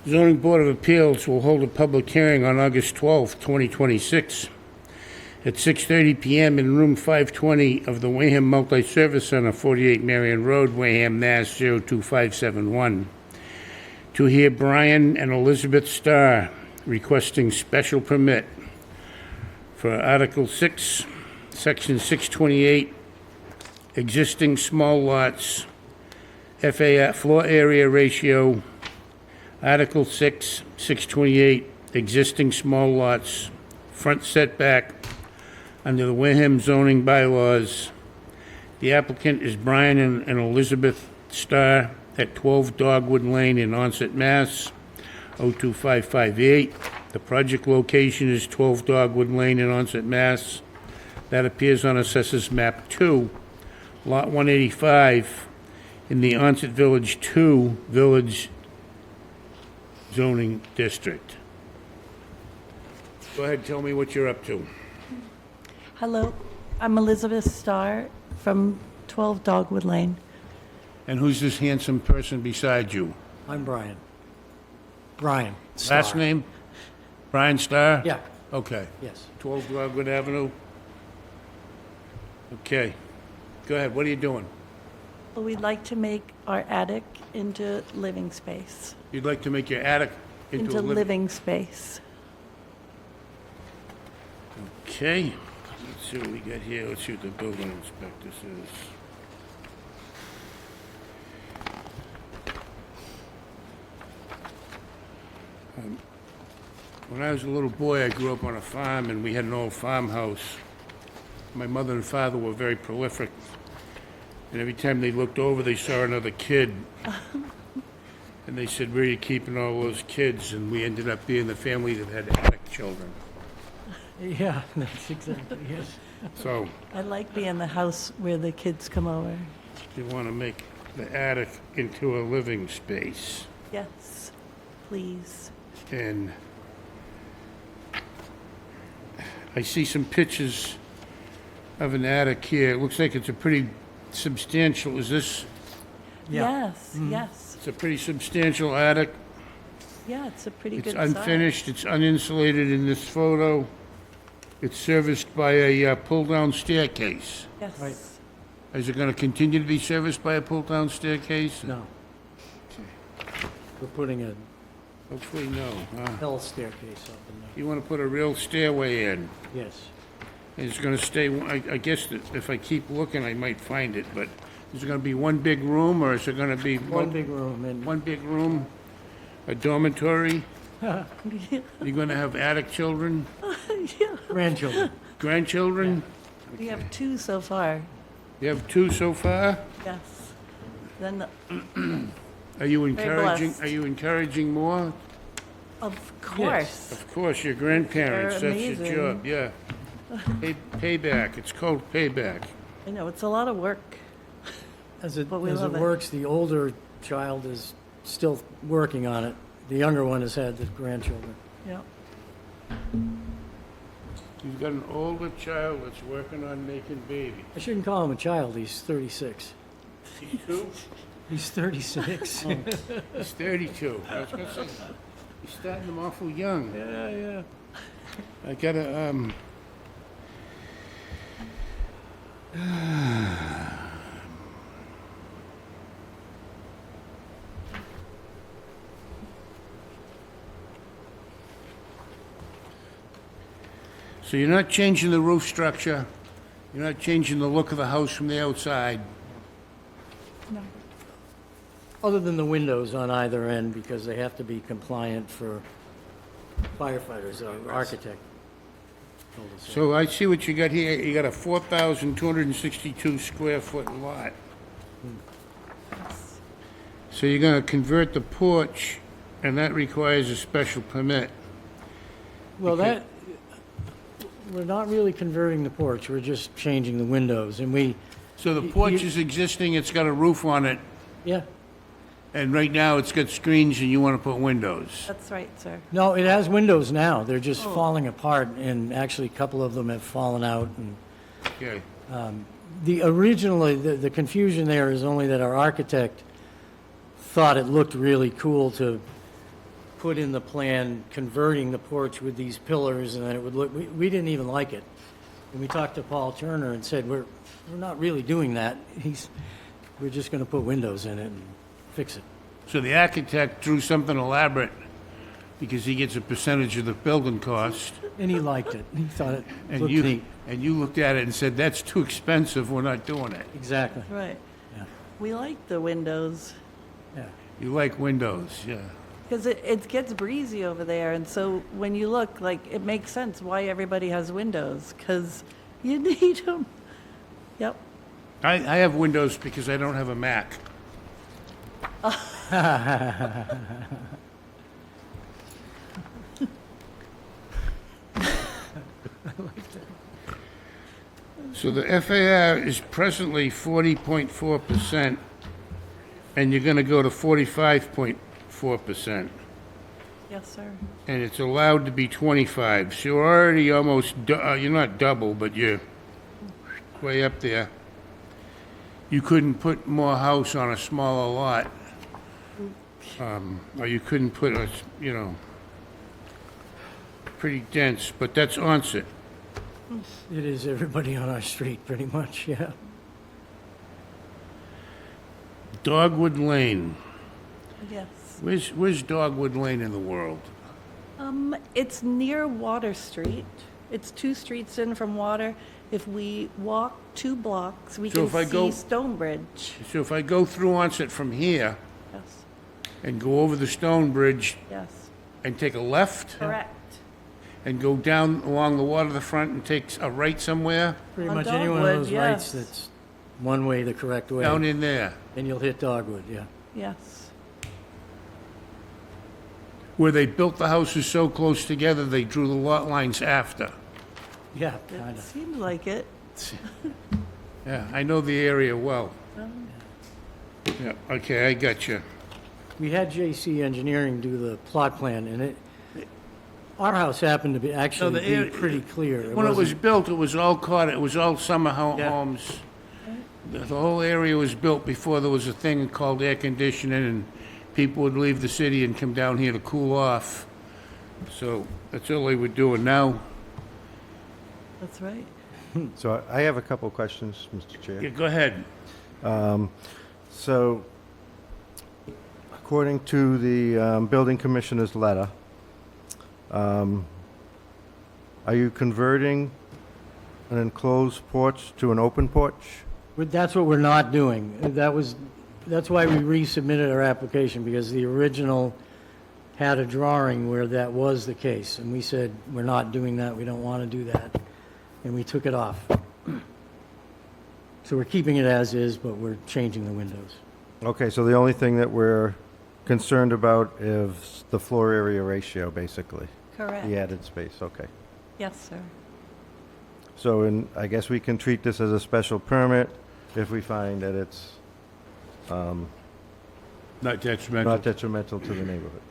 Zoning Board of Appeals will hold a public hearing on August 12th, 2026, at 6:30 PM in room 520 of the Wareham Multi-Service Center, 48 Marion Road, Wareham, Mass. 02571, to hear Brian and Elizabeth Starr requesting special permit for Article 6, Section 628, existing small lots, FAR, floor area ratio, Article 6, 628, existing small lots, front setback under the Wareham zoning bylaws. The applicant is Brian and Elizabeth Starr at 12 Dogwood Lane in Onset, Mass. 02558. The project location is 12 Dogwood Lane in Onset, Mass. That appears on Assessors Map 2, Lot 185, in the Onset Village 2 Village zoning district. Go ahead, tell me what you're up to. Hello, I'm Elizabeth Starr from 12 Dogwood Lane. And who's this handsome person beside you? I'm Brian. Brian Starr. Last name? Brian Starr? Yeah, Okay. yes. 12 Dogwood Avenue? Okay. Go ahead, what are you doing? Well, we'd like to make our attic into living space. You'd like to make your attic into a living space. Okay. Let's see what we got here. Let's see what the building inspector says. When I was a little boy, I grew up on a farm, and we had an old farmhouse. My mother and father were very prolific, and every time they looked over, they saw another kid. And they said, "Where are you keeping all those kids?" And we ended up being the family that had attic children. Yeah, that's exactly it. So, I like being the house where the kids come over. you want to make the attic into a living space. Yes, please. And I see some pictures of an attic here. It looks like it's a pretty substantial, is this, Yes, yes. it's a pretty substantial attic. Yeah, it's a pretty It's good size. unfinished, it's uninsulated in this photo. It's serviced by a pull-down staircase. Yes. Is it gonna continue to be serviced by a pull-down staircase? No. We're putting a Hopefully no, huh? L staircase up in there. You wanna put a real stairway in. Yes. It's gonna stay, I guess that if I keep looking, I might find it, but is it gonna be one big room, or is it gonna be? One big room and One big room, a dormitory? You gonna have attic children, grandchildren. grandchildren? We have 2 so far. You have 2 so far? Yes. Then, Are you blessed. encouraging more? of course. Of course, your grandparents, They're that's your amazing. job, yeah. Payback, it's called payback. I know, it's a lot of work. As it But we love it. works, the older child is still working on it. The younger one has had the grandchildren. Yeah. You've got an older child that's working on making babies. I shouldn't call him a child, he's 36. He's 2? He's 36. He's 32. I was gonna say, he's starting them awful young. Yeah, yeah. I gotta, So you're not changing the roof structure, you're not changing the look of the house from the outside. Other than the windows on either end, because they have to be compliant for firefighters or architect. told us that. So I see what you got here, you got a 4,262 square foot lot. So you're gonna convert the porch, and that requires a special permit. Well, that, we're not really converting the porch, we're just changing the windows, and we, So the porch is existing, it's got a roof on it, yeah. and right now it's got screens and you wanna put windows. That's right, sir. No, it has windows now, they're just falling apart, and actually, a couple of them have fallen out, and Okay, originally, the confusion there is only that our architect thought it looked really cool to put in the plan converting the porch with these pillars, and then it would look, we didn't even like it. And we talked to Paul Turner and said, we're not really doing that. We're just gonna put windows in it and fix it. so the architect drew something elaborate because he gets a percentage of the building cost, And he liked it. He thought it and looked you, neat. and you looked at it and said, that's too expensive, we're not doing it. Exactly, Right. yeah, We like the windows, yeah. You like windows, yeah. because it gets breezy over there, and so when you look, like, it makes sense why everybody has windows, because you need them. Yep. I have windows because I don't have a Mac. So the FAR is presently 40.4%, and you're gonna go to 45.4%, Yes, sir. and it's allowed to be 25. So you're already almost, you're not double, but you're way up there. You couldn't put more house on a smaller lot. Or you couldn't put a, pretty dense, but that's onset. It is everybody on our street, pretty much, yeah. Dogwood Lane. Yes. Where's Dogwood Lane in the world? It's near Water Street. It's 2 streets in from Water. If we walk 2 blocks, we So can if I go- see Stonebridge. So if I go through onset from here Yes, and go over the stone bridge yes, and take a left correct. and go down along the waterfront and take a right somewhere, Pretty On much any one of Dogwood, those yes. rights that's one way the correct way. down in there, And you'll hit Dogwood, yeah. Yes, where they built the houses so close together, they drew the lot lines after. Yeah, it kind of. seems like it. Yeah, I know the area well. Yeah, okay, I got you. We had JC Engineering do the plot plan, and our house happened to be, actually be pretty clear. When it was wasn't- built, it was all caught, it was all summer Yeah. homes. The whole area was built before there was a thing called air conditioning, and people would leave the city and come down here to cool off. So that's all they were doing. Now, That's right. So I have a couple of questions, Mr. Chair. yeah, go ahead. So, according to the building commissioner's letter, are you converting an enclosed porch to an open porch? That's what we're not doing. That's why we resubmitted our application, because the original had a drawing where that was the case. And we said, we're not doing that, we don't want to do that. And we took it off. So we're keeping it as is, but we're changing the windows. Okay, so the only thing that we're concerned about is the floor area ratio, basically. Correct. The added space, okay. Yes, sir. So, I guess we can treat this as a special permit if we find that it's Not detrimental. not detrimental to the neighborhood.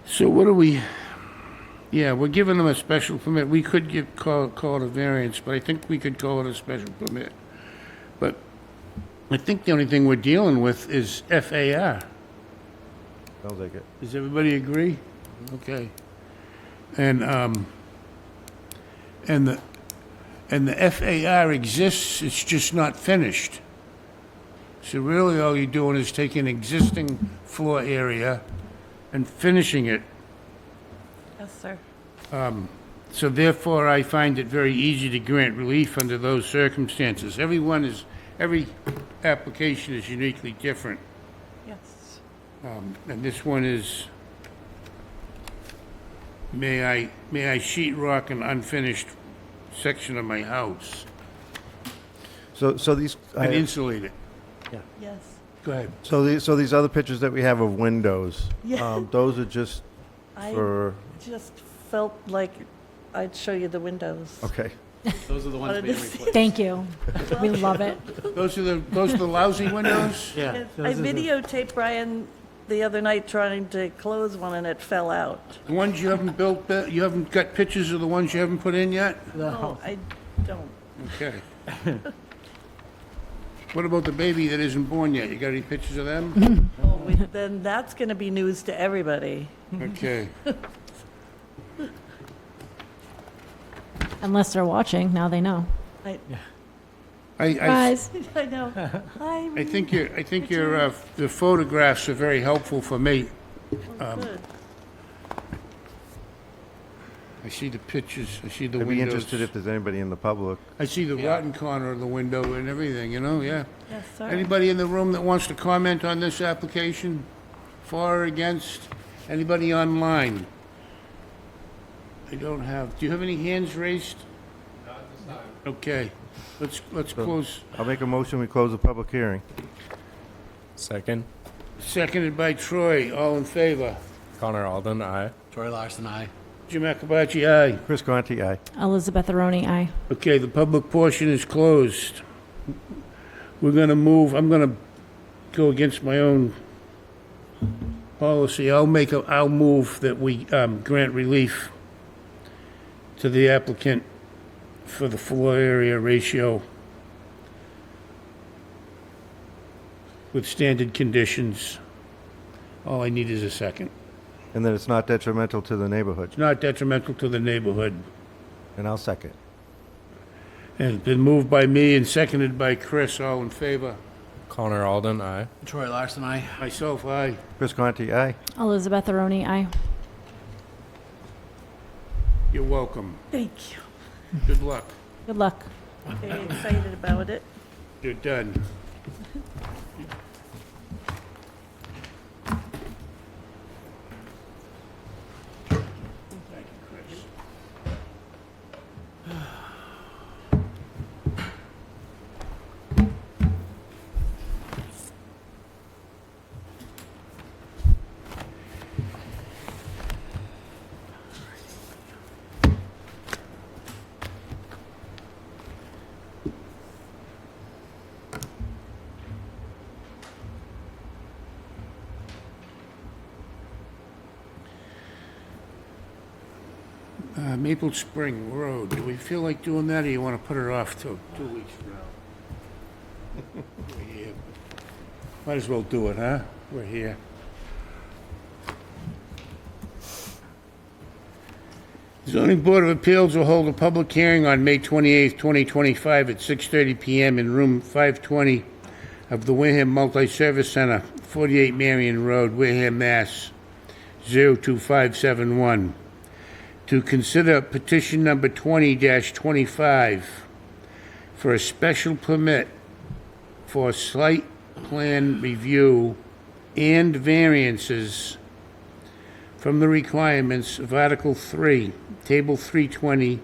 So what do we, yeah, we're giving them a special permit. We could call it a variance, but I think we could call it a special permit. But I think the only thing we're dealing with is FAR. Sounds like it. Does everybody agree? Okay. And the FAR exists, it's just not finished. So really all you're doing is taking existing floor area and finishing it. Yes, sir. So therefore, I find it very easy to grant relief under those circumstances. Every application is uniquely different. Yes. And this one is, may I sheet rock an unfinished section of my house So these, and insulate it. Yes. Go ahead. so these other pictures that we have of windows, Yeah. those are just I for, just felt like I'd show you the windows. okay. Those are the ones Wanted being to see- replaced. Thank you. We love it. Those are the lousy windows? Yeah. I videotaped Brian the other night trying to close one and it fell out. The ones you haven't built, you haven't got pictures of the ones you haven't put in yet? No, I don't. Okay. What about the baby that isn't born yet? You got any pictures of them? Oh, then that's going to be news to everybody. Okay. Unless they're watching, now they know. I Guys, I know. Hi. think your the photographs are very helpful for me. Good. I see the pictures, I see the I'd be windows. interested if there's anybody in the public. I see the rotten corner of the window and everything, yeah. Yes, sir. Anybody in the room that wants to comment on this application? For or against? Anybody online? I don't have, do you have any hands raised? Not at this time. Okay, let's close. I'll make a motion, we close the public hearing. Second. Seconded by Troy, all in favor? Connor Alden, aye. Troy Larson, aye. Jim Akabachi, aye. Chris Conti, aye. Elizabeth Aroni, aye. Okay, the public portion is closed. We're gonna move, I'm gonna go against my own policy. I'll move that we grant relief to the applicant for the floor area ratio with standard conditions. All I need is a second. And that it's not detrimental to the neighborhood. It's not detrimental to the neighborhood. And I'll second. And it's been moved by me and seconded by Chris. All in favor? Connor Alden, aye. Troy Larson, aye. Myself, aye. Chris Conti, aye. Elizabeth Aroni, aye. You're welcome. Thank you. Good luck. Good luck. Very excited about it. You're done. Thank you, Chris. Maple Spring Road, do we feel like doing that, or you want to put it off till 2 weeks from now? We're here. Might as well do it, huh? We're here. Zoning Board of Appeals will hold a public hearing on May 28th, 2025 at 6:30 PM in room 520 of the Wareham Multi-Service Center, 48 Marion Road, Wareham, Mass. 02571. To consider petition number 20-25 for a special permit for site plan review and variances from the requirements of Article 3, Table 320,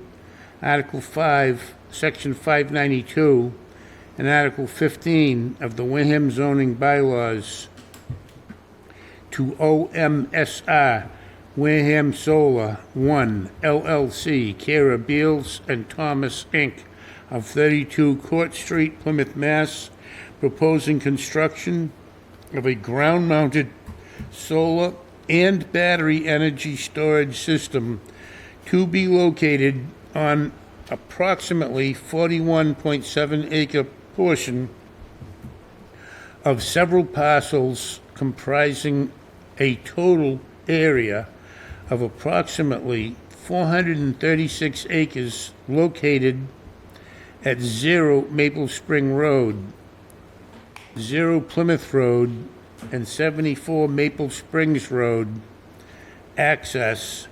Article 5, Section 592, and Article 15 of the Wareham zoning bylaws to OMSR Wareham Solar 1 LLC, care of Beals and Thomas, Inc., of 32 Court Street, Plymouth, Mass., proposing construction of a ground-mounted solar and battery energy storage system to be located on approximately 41.7 acre portion of several parcels comprising a total area of approximately 436 acres located at 0 Maple Spring Road, 0 Plymouth Road, and 74 Maple Springs Road, access,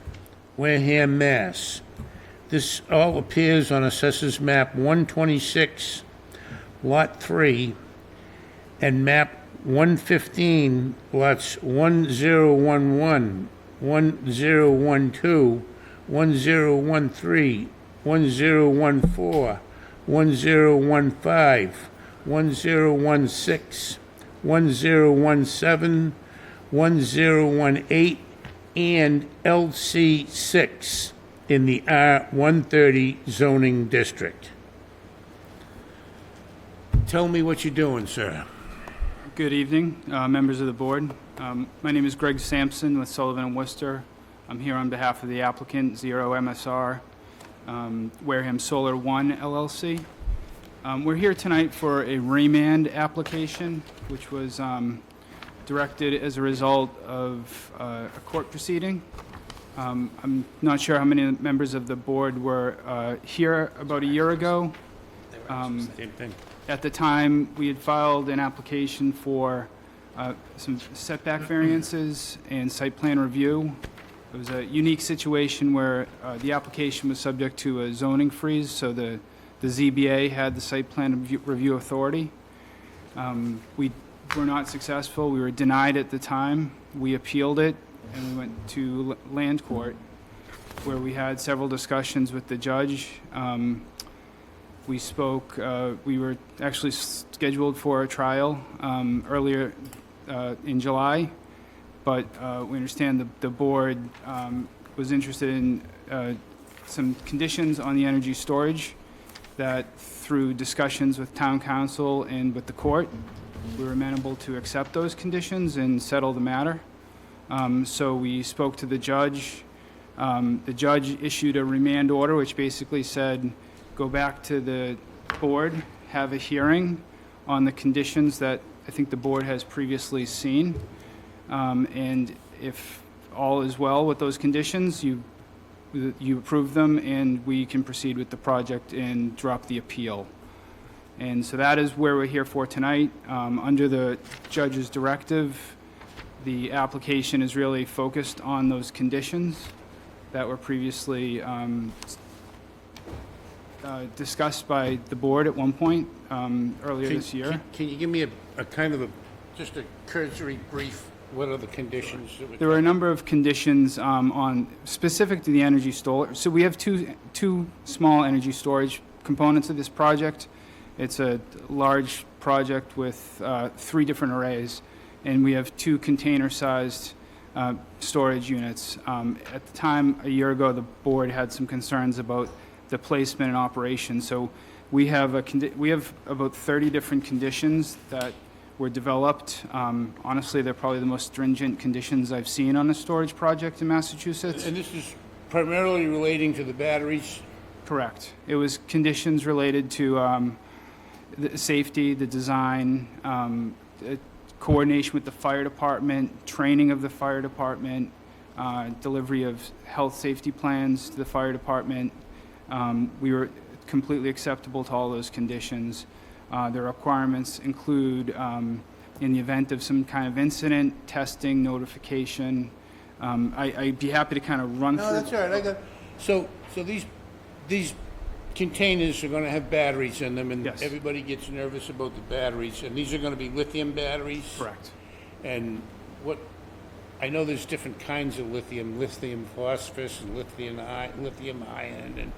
Wareham, Mass. This all appears on Assessors Map 126, Lot 3, and Map 115, lots 1011, 1012, 1013, 1014, 1015, 1016, 1017, 1018, and LC6 in the R130 zoning district. Tell me what you're doing, sir. Good evening, members of the board. My name is Greg Sampson with Sullivan & Worcester. I'm here on behalf of the applicant, Zero MSR, Wareham Solar 1 LLC. We're here tonight for a remand application, which was directed as a result of a court proceeding. I'm not sure how many members of the board were here about a year ago. Same thing. At the time, we had filed an application for some setback variances and site plan review. It was a unique situation where the application was subject to a zoning freeze, so the ZBA had the site plan review authority. We were not successful. We were denied at the time. We appealed it, and we went to land court, where we had several discussions with the judge. We spoke, we were actually scheduled for a trial earlier in July, but we understand the board was interested in some conditions on the energy storage that, through discussions with town council and with the court, we were amenable to accept those conditions and settle the matter. So we spoke to the judge. The judge issued a remand order, which basically said, go back to the board, have a hearing on the conditions that I think the board has previously seen. And if all is well with those conditions, you approve them, and we can proceed with the project and drop the appeal. And so that is where we're here for tonight. Under the judge's directive, the application is really focused on those conditions that were previously discussed by the board at one point earlier this year. Can you give me a kind of just a cursory brief, what are the conditions? There were a number of conditions on specific to the energy storage. So we have two small energy storage components of this project. It's a large project with 3 different arrays, and we have 2 container-sized storage units. At the time, a year ago, the board had some concerns about the placement and operation. So we have about 30 different conditions that were developed. Honestly, they're probably the most stringent conditions I've seen on a storage project in Massachusetts. And this is primarily relating to the batteries? Correct. It was conditions related to the safety, the design, coordination with the fire department, training of the fire department, delivery of health safety plans to the fire department. We were completely acceptable to all those conditions. The requirements include, in the event of some kind of incident, testing, notification. I'd be happy to kind of run No, through. that's all right. So these containers are gonna have batteries in them, and Yes. everybody gets nervous about the batteries, and these are gonna be lithium batteries? Correct. And I know there's different kinds of lithium phosphorus and lithium ion, and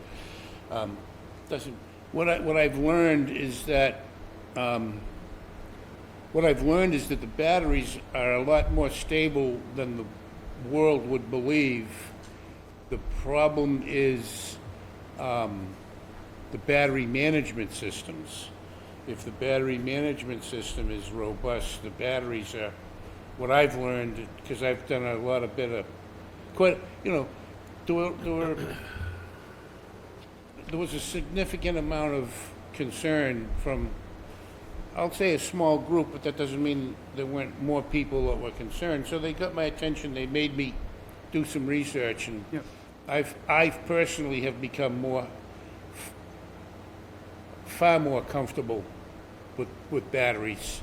what I've learned is that the batteries are a lot more stable than the world would believe. The problem is the battery management systems. If the battery management system is robust, the batteries are, what I've learned, because I've done a lot of there was a significant amount of concern from, I'll say, a small group, but that doesn't mean there weren't more people that were concerned. So they got my attention, they made me do some research, and Yep. I've personally have become far more comfortable with batteries.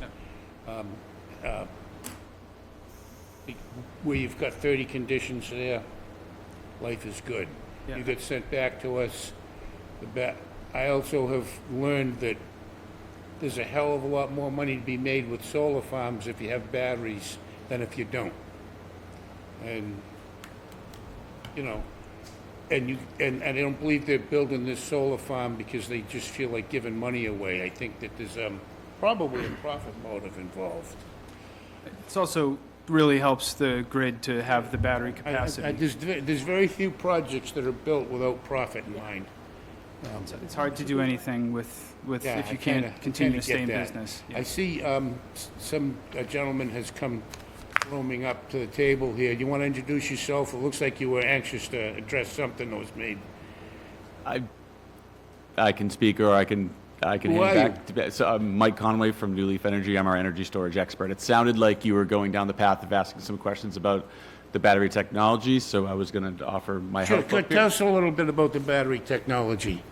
Where you've got 30 conditions there, life is good. Yeah. You get sent back to us. I also have learned that there's a hell of a lot more money to be made with solar farms if you have batteries than if you don't. And, and I don't believe they're building this solar farm because they just feel like giving money away. I think that there's probably a profit motive involved. It's also really helps the grid to have the battery There's capacity. very few projects that are built without profit in mind. It's hard to do anything with Yeah, if I you kinda- can't continue kinda to stay in get that. business. I see a gentleman has come roaming up to the table here. You want to introduce yourself? It looks like you were anxious to address something that was made. I can speak, or I can Who hand are back. So I'm Mike Conway from New Leaf Energy. I'm our energy storage expert. It sounded like you were going down the path of asking some questions about the battery technology, so I was going to offer my Sure, help. up tell here. us a little bit about the battery technology.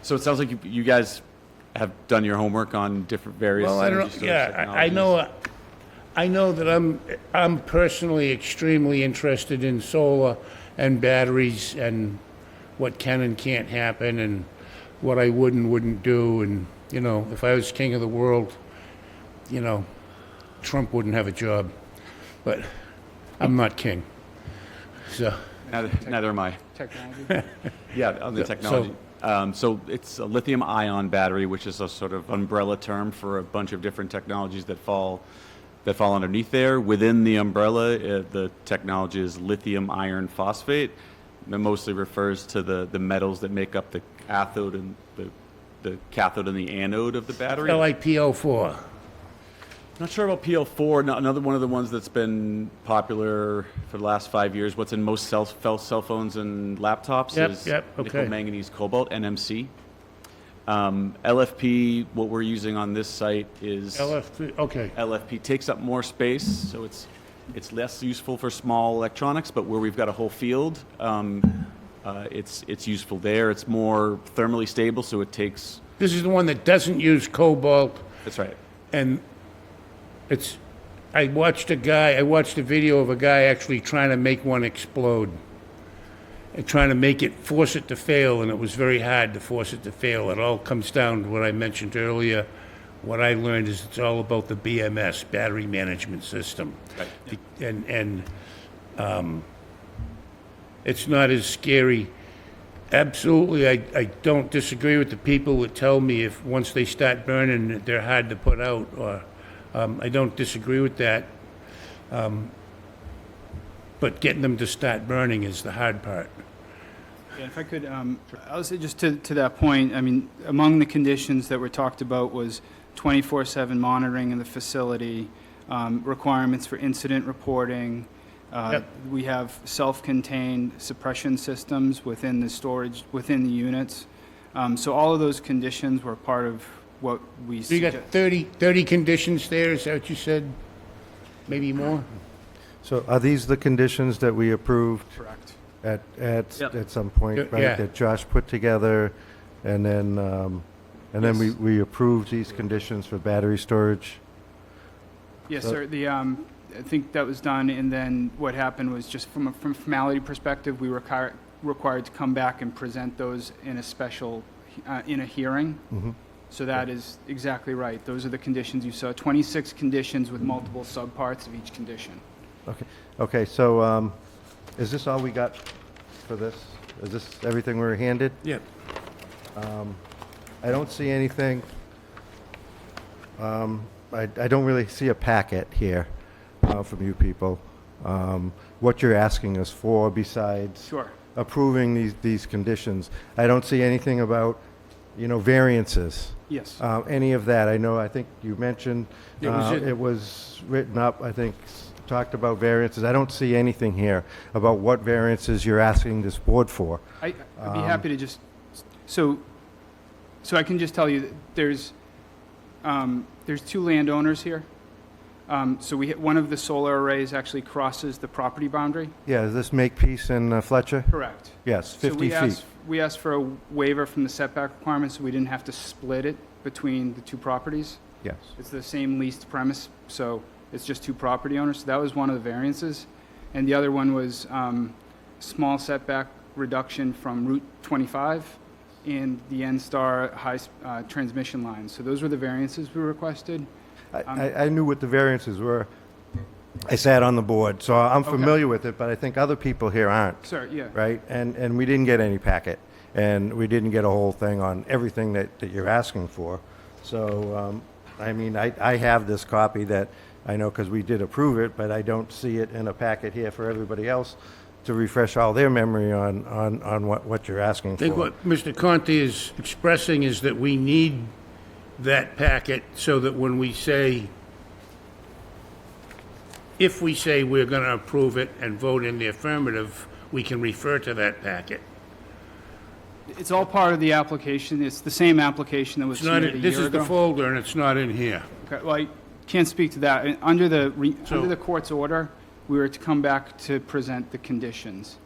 So it sounds like you guys have done your homework on different various Well, I energy don't. storage Yeah, technologies. I know that I'm personally extremely interested in solar and batteries and what can and can't happen and what I would and wouldn't do. And if I was king of the world, Trump wouldn't have a job. But I'm not king. So Neither am I. Technology. Yeah, on the technology. So it's a lithium-ion battery, which is a sort of umbrella term for a bunch of different technologies that fall underneath there. Within the umbrella, the technology is lithium iron phosphate. It mostly refers to the metals that make up the cathode and the cathode and the anode of the battery. LiPo4. Not sure about PL4. Another one of the ones that's been popular for the last 5 years. What's in most cell phones and laptops is nickel, okay. manganese, cobalt, NMC. LFP, what we're using on this site is LFP, okay. LFP takes up more space, so it's less useful for small electronics. But where we've got a whole field, it's useful there. It's more thermally stable, so it takes. This is the one that doesn't use cobalt. That's right. And I watched a video of a guy actually trying to make one explode. And trying to force it to fail, and it was very hard to force it to fail. It all comes down to what I mentioned earlier. What I learned is it's all about the BMS, battery management system. Right. And it's not as scary. Absolutely, I don't disagree with the people that tell me if once they start burning, they're hard to put out. Or I don't disagree with that. But getting them to start burning is the hard part. Yeah, if I could, I'll say just to that point, I mean, among the conditions that were talked about was 24/7 monitoring in the facility, requirements for incident reporting, Yep. We have self-contained suppression systems within the storage, within the units. So all of those conditions were part of what we. So you got 30 conditions there, is that what you said? Maybe more? So are these the conditions that we approved Correct. at some point, right? Yeah. That Josh put together, and then we approved these conditions for battery storage? Yes, So- sir. I think that was done, and then what happened was just from a formality perspective, we were required to come back and present those in a special, in a hearing. Mhm. So that is exactly right. Those are the conditions you saw, 26 conditions with multiple subparts of each condition. Okay, so is this all we got for this? Is this everything we were handed? Yeah. I don't see anything. I don't really see a packet here from you people. What you're asking us for besides Sure. approving these conditions. I don't see anything about, variances. Yes. Any of that. I think you mentioned It was it was written up, I think, talked about variances. I don't see anything here about what variances you're asking this board for. I'd be happy to just, so I can just tell you that there's two landowners here. So one of the solar arrays actually crosses the property boundary. Yeah, does this Makepeace and Fletcher? Correct. Yes, So 50 feet. we asked for a waiver from the setback requirements, so we didn't have to split it between the two properties. Yes. It's the same leased premise, so it's just two property owners. So that was one of the variances. And the other one was small setback reduction from Route 25 and the N-Star high transmission lines. So those were the variances we requested. I knew what the variances were. I sat on the board, so I'm familiar with it, but I think other people here aren't. Sir, yeah. Right? And we didn't get any packet, and we didn't get a whole thing on everything that you're asking for. So, I have this copy that I know because we did approve it, but I don't see it in a packet here for everybody else to refresh all their memory on what you're asking I think for. what Mr. Conti is expressing is that we need that packet so that when we say, if we say we're going to approve it and vote in the affirmative, we can refer to that packet. It's all part of the application. It's the same application that was It's not, submitted a this year is the ago. folder and it's not in here. Okay, well, I can't speak to that. Under the court's order, we were to come back to present the conditions,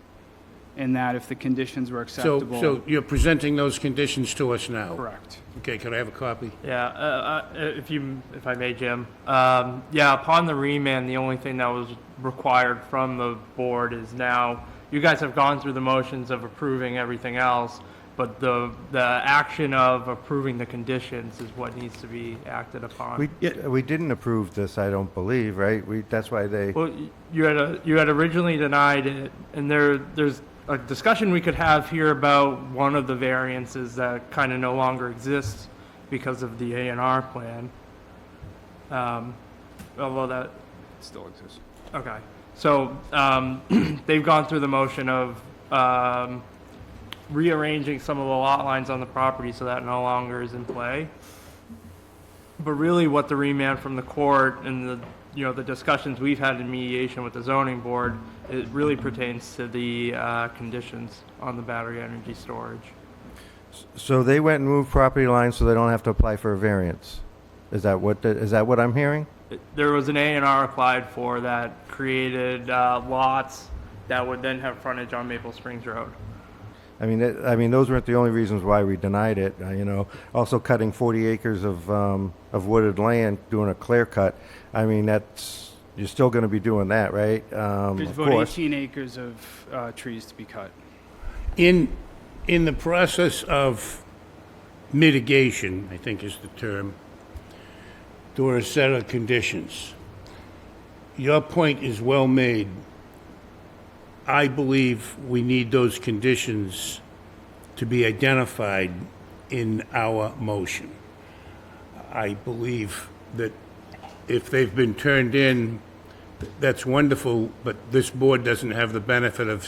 and that if the conditions were acceptable. So you're presenting those conditions to us now? Correct. Okay, can I have a copy? Yeah, if I may, Jim. Yeah, upon the remand, the only thing that was required from the board is now, you guys have gone through the motions of approving everything else, but the action of approving the conditions is what needs to be acted upon. We didn't approve this, I don't believe, right? That's why they... Well, you had originally denied it, and there's a discussion we could have here about one of the variances that kind of no longer exists because of the A&R plan. Although that still exists. Okay. So they've gone through the motion of rearranging some of the lot lines on the property so that no longer is in play. But really what the remand from the court and the discussions we've had in mediation with the zoning board, it really pertains to the conditions on the battery energy storage. So they went and moved property lines so they don't have to apply for a variance? Is that what I'm hearing? There was an A&R applied for that created lots that would then have frontage on Maple Springs Road. I mean, those weren't the only reasons why we denied it. Also cutting 40 acres of wooded land, doing a clear cut. I mean, you're still going to be doing that, right? There's Of about course. 18 acres of trees to be cut. In the process of mitigation, I think is the term, there were a set of conditions. Your point is well made. I believe we need those conditions to be identified in our motion. I believe that if they've been turned in, that's wonderful, but this board doesn't have the benefit of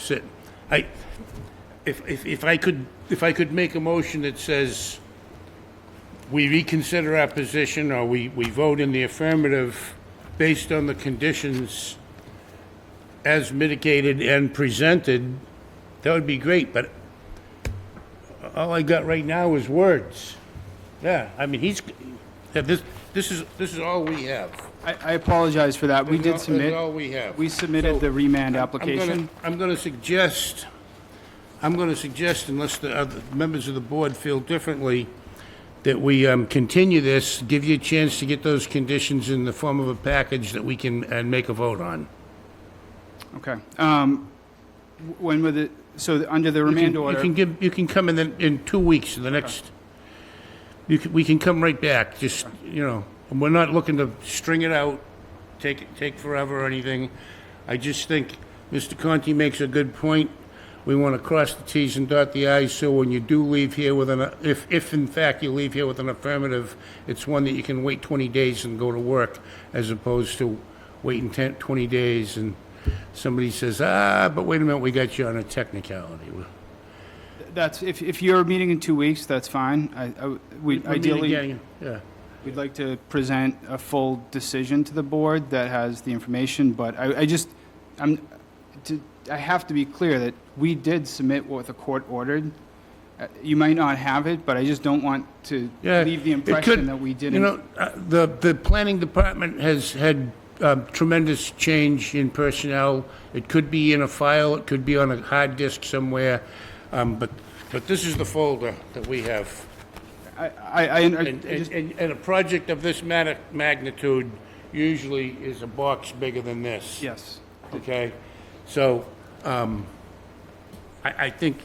if I could make a motion that says we reconsider our position or we vote in the affirmative based on the conditions as mitigated and presented, that would be great, but all I got right now is words. Yeah, I mean, this is all we have. I apologize for that. We did That's submit, all we have. we submitted So, the remand I'm application. gonna suggest, unless the other members of the board feel differently, that we continue this, give you a chance to get those conditions in the form of a package that we can, and make a vote on. Okay. When would it, so under the remand order? You can come in 2 weeks, the next, we can come right back, just, and we're not looking to string it out, take forever or anything. I just think Mr. Conti makes a good point. We want to cross the Ts and dot the Is, so when you do leave here with if in fact you leave here with an affirmative, it's one that you can wait 20 days and go to work, as opposed to waiting 20 days and somebody says, but wait a minute, we got you on a technicality. That's, if you're meeting in 2 weeks, that's fine. We We're meeting ideally, again, yeah. we'd like to present a full decision to the board that has the information, but I have to be clear that we did submit what the court ordered. You might not have it, but I just don't want to Yeah, leave the it could- impression that we didn't. The planning department has had tremendous change in personnel. It could be in a file, it could be on a hard disk somewhere, but this is the folder that we have. And a project of this magnitude usually is a box bigger than this. Yes. Okay? So, I think,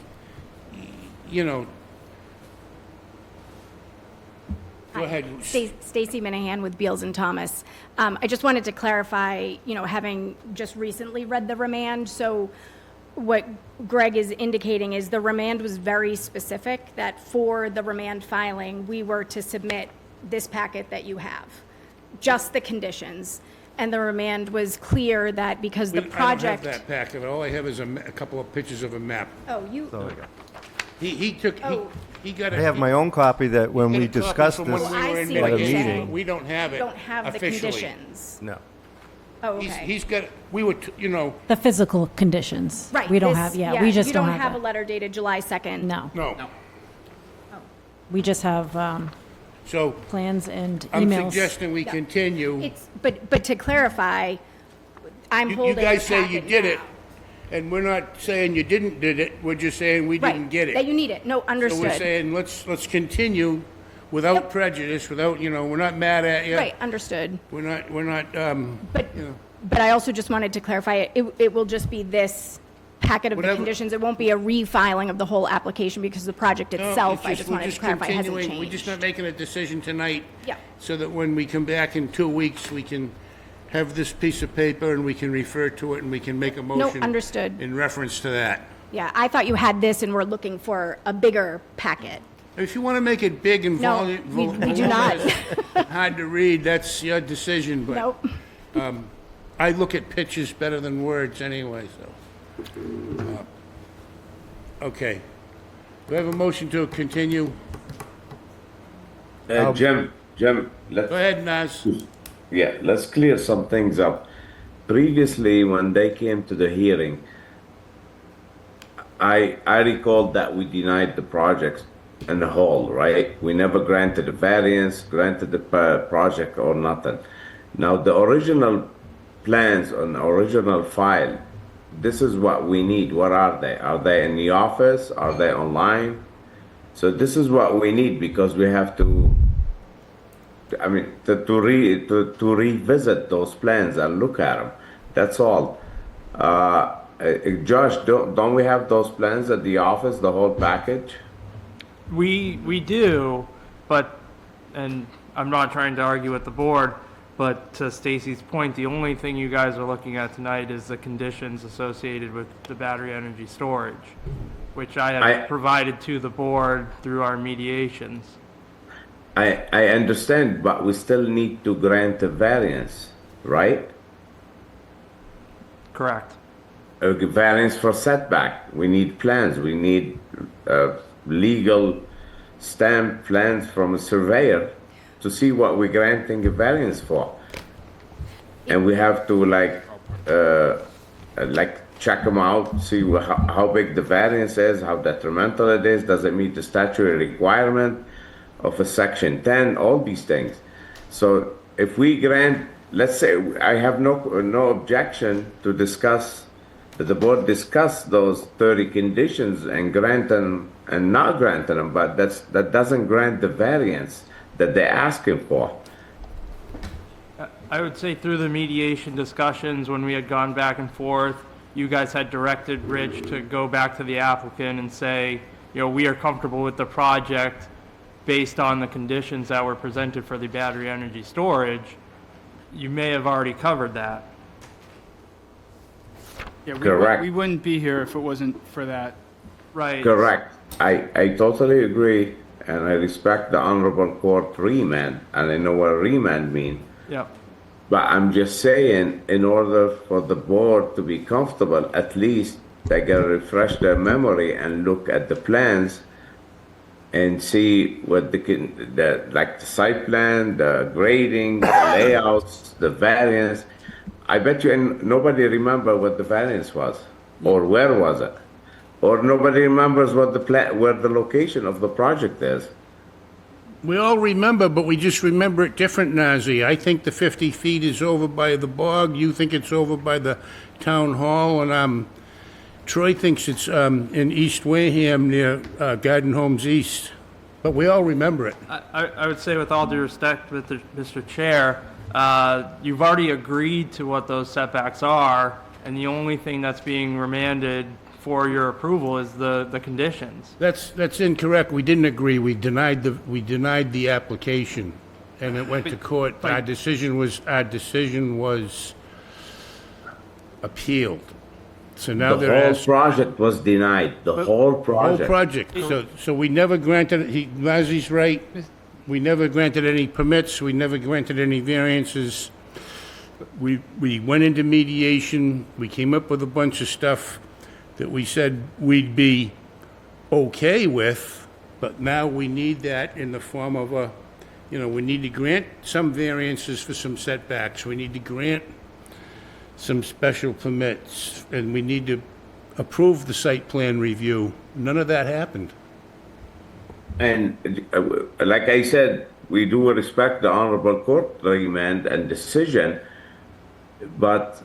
go ahead. Stacy Minahan with Beals and Thomas. I just wanted to clarify, having just recently read the remand, so what Greg is indicating is the remand was very specific, that for the remand filing, we were to submit this packet that you have, just the conditions. And the remand was clear that because the project... I don't have that packet. All I have is a couple of pictures of a map. Oh, you... He took, he got I a... have my own copy that when we discussed this Well, I at see a what you're meeting. saying. We don't have it You don't have the officially. conditions. No. Oh, okay. He's got, The physical conditions. Right. We don't this- have, we just You don't don't have a have letter dated July 2nd? No. no. We just have So plans and I'm emails. suggesting we Yeah. continue. But to clarify, I'm You holding the guys say you packet did it, now. and we're not saying you didn't did it. We're just saying we Right, didn't get it. that you need it. No, So we're understood. saying, let's continue without Yep. prejudice, without, we're not mad at you. Right, understood. We're not, But I also just wanted to clarify, it will just be this packet of the Whatever. conditions. It won't be a refiling of the whole application because the project no, itself, it's I just we're wanted to clarify, hasn't continuing. changed. We're just not making a decision tonight. Yeah. So that when we come back in 2 weeks, we can have this piece of paper and we can refer to it and we can make a motion. understood. In reference to that. Yeah, I thought you had this and were looking for a bigger packet. If you want to make it big and No, we do not. hard to read, that's your decision, but Nope. I look at pictures better than words anyway, so. Okay. Do we have a motion to continue? Jim, Go let's, ahead, Naz. yeah, let's clear some things up. Previously, when they came to the hearing, I recalled that we denied the project in the whole, right? We never granted a variance, granted the project or nothing. Now, the original plans on the original file, this is what we need. What are they? Are they in the office? Are they online? So this is what we need because we have to, to revisit those plans and look at them. That's all. Josh, don't we have those plans at the office, the whole package? We do, but, and I'm not trying to argue with the board, but to Stacy's point, the only thing you guys are looking at tonight is the conditions associated with the battery energy storage, which I have provided to the board through our mediations. I understand, but we still need to grant a variance, right? Correct. A variance for setback. We need plans. We need legal stamp plans from a surveyor to see what we're granting a variance for. And we have to like check them out, see how big the variance is, how detrimental it is, does it meet the statutory requirement of a section 10, all these things. So if we grant, let's say, I have no objection to discuss, that the board discuss those 30 conditions and grant them and not grant them, but that doesn't grant the variance that they're asking for. I would say through the mediation discussions, when we had gone back and forth, you guys had directed Rich to go back to the applicant and say, we are comfortable with the project based on the conditions that were presented for the battery energy storage. You may have already covered that. Yeah, Correct. we wouldn't be here if it wasn't for that. Right. Correct. I totally agree, and I respect the honorable court remand, and I know what remand means. Yep. But I'm just saying, in order for the board to be comfortable, at least they gotta refresh their memory and look at the plans and see what like the site plan, the grading, the layouts, the variance. I bet you nobody remember what the variance was, or where was it, or nobody remembers what where the location of the project is. We all remember, but we just remember it different, Nazi. I think the 50 feet is over by the bog. You think it's over by the town hall, and Troy thinks it's in East Wareham near Garden Homes East. But we all remember it. I would say with all due respect, Mr. Chair, you've already agreed to what those setbacks are, and the only thing that's being remanded for your approval is the conditions. That's incorrect. We didn't agree. We denied the application, and it went to court. Our decision was appealed. So now The they're whole project was denied, the whole project. whole project. So we never granted. Nazi's right. We never granted any permits. We never granted any variances. We went into mediation. We came up with a bunch of stuff that we said we'd be okay with, but now we need that in the form of we need to grant some variances for some setbacks. We need to grant some special permits, and we need to approve the site plan review. None of that happened. And like I said, we do respect the honorable court remand and decision, but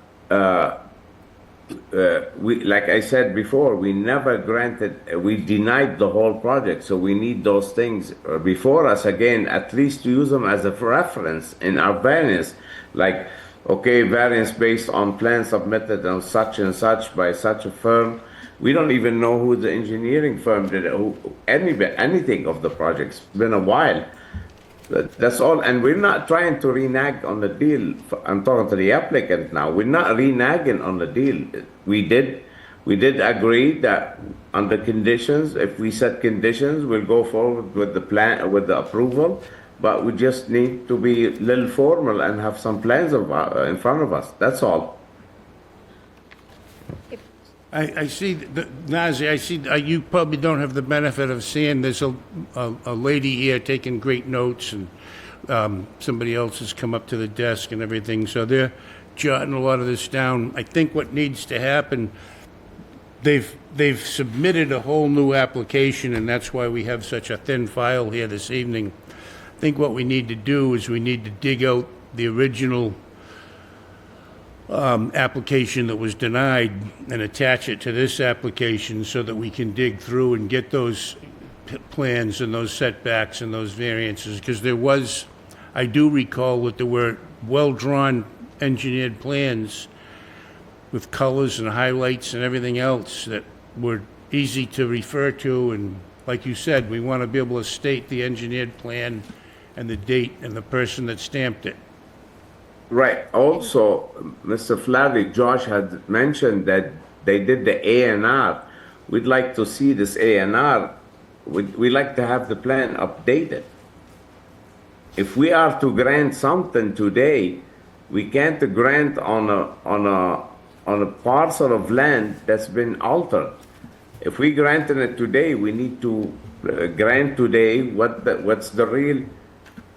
like I said before, we never we denied the whole project, so we need those things before us again, at least to use them as a reference in our variance, like, okay, variance based on plan submitted on such and such by such a firm. We don't even know who the engineering firm did, anything of the project. It's been a while. That's all, and we're not trying to renege on the deal. I'm talking to the applicant now. We're not reneging on the deal. We did agree that under conditions, if we set conditions, we'll go forward with the plan, with the approval, but we just need to be a little formal and have some plans in front of us. That's all. I see, Nazi, I see, you probably don't have the benefit of seeing, there's a lady here taking great notes, and somebody else has come up to the desk and everything, so they're jotting a lot of this down. I think what needs to happen, they've submitted a whole new application, and that's why we have such a thin file here this evening. I think what we need to do is we need to dig out the original application that was denied and attach it to this application so that we can dig through and get those plans and those setbacks and those variances, because I do recall that there were well-drawn engineered plans with colors and highlights and everything else that were easy to refer to, and like you said, we want to be able to state the engineered plan and the date and the person that stamped it. Right. Also, Mr. Flaherty, Josh had mentioned that they did the A&R. We'd like to see this A&R. We'd like to have the plan updated. If we are to grant something today, we can't grant on a parcel of land that's been altered. If we granted it today, we need to grant today what's the real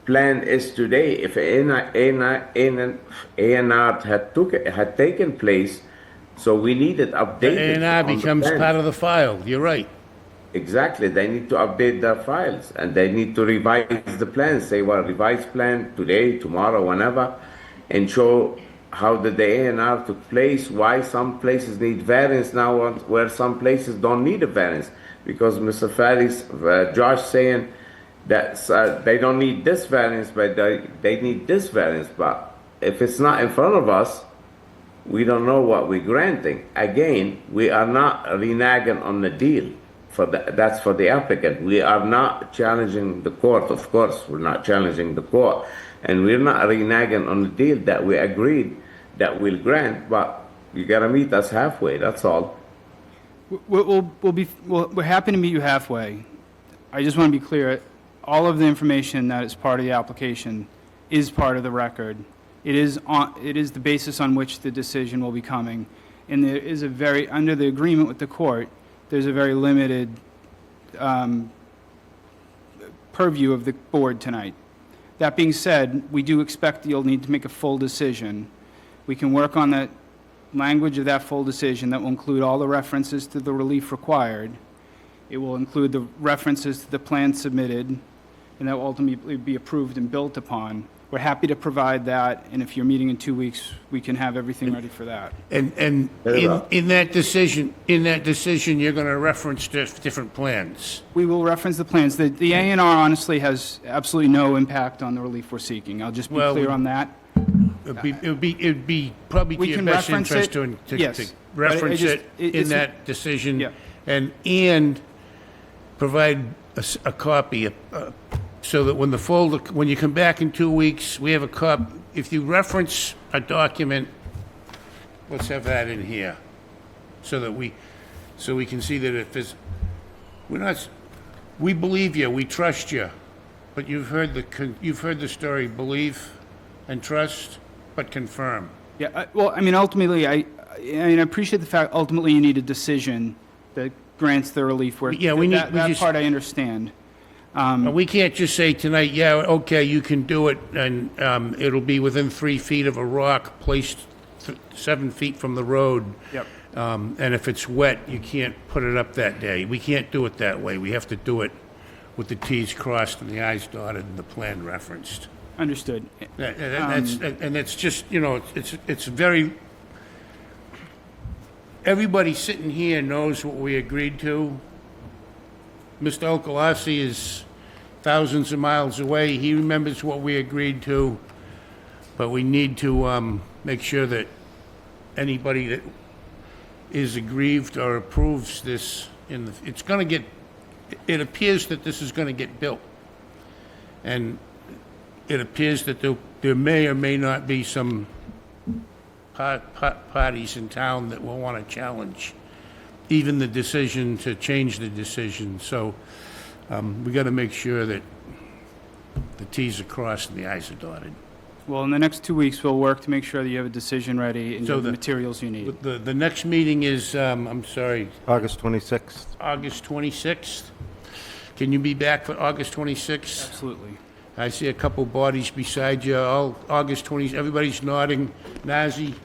plan is today. If A&R had taken place So we need it updated. A&R on the becomes plans. part of the file, you're right. Exactly, they need to update their files, and they need to revise the plans, say, well, revised plan today, tomorrow, whenever, and show how the A&R took place, why some places need variance now, where some places don't need a variance. Because Mr. Fari's, Josh saying that they don't need this variance, but they need this variance. But if it's not in front of us, we don't know what we're granting. Again, we are not reneging on the deal. That's for the applicant. We are not challenging the court. Of course, we're not challenging the court. And we're not reneging on the deal that we agreed that we'll grant, but you gotta meet us halfway, that's all. We're happy to meet you halfway. I just want to be clear, all of the information that is part of the application is part of the record. It is the basis on which the decision will be coming. And there is under the agreement with the court, there's a very limited purview of the board tonight. That being said, we do expect you'll need to make a full decision. We can work on that language of that full decision that will include all the references to the relief required. It will include the references to the plan submitted, and that will ultimately be approved and built upon. We're happy to provide that, and if you're meeting in 2 weeks, we can have everything ready for that. And in that decision, you're gonna reference different plans. We will reference the plans. The A&R honestly has absolutely no impact on the relief we're seeking. I'll just be clear on that. It'd be probably to We your can best reference interest it, to yes, reference but in that decision. Yeah. And provide a copy, so that when you come back in 2 weeks, we have a copy. If you reference a document, let's have that in here, so we can see that if there's, we believe you, we trust you, but you've heard the story, believe and trust, but confirm. Yeah, well, I mean, ultimately, I appreciate the fact, ultimately, you need a decision that grants the relief where, Yeah, we need- that we just- part I understand. We can't just say tonight, yeah, okay, you can do it, and it'll be within 3 feet of a rock placed 7 feet from the road. Yep. And if it's wet, you can't put it up that day. We can't do it that way. We have to do it with the Ts crossed and the Is dotted and the plan referenced. Understood. And it's just, it's very, everybody sitting here knows what we agreed to. Mr. Okolasi is thousands of miles away. He remembers what we agreed to, but we need to make sure that anybody that is aggrieved or approves this, it appears that this is going to get built. And it appears that there may or may not be some parties in town that will want to challenge even the decision to change the decision. So we got to make sure that the Ts are crossed and the Is are dotted. Well, in the next 2 weeks, we'll work to make sure that you have a decision ready and you have the materials you need. The next meeting is, August 26th. August 26th. Can you be back for August 26th? Absolutely. I see a couple bodies beside you, all August 20th, everybody's nodding. Nazi,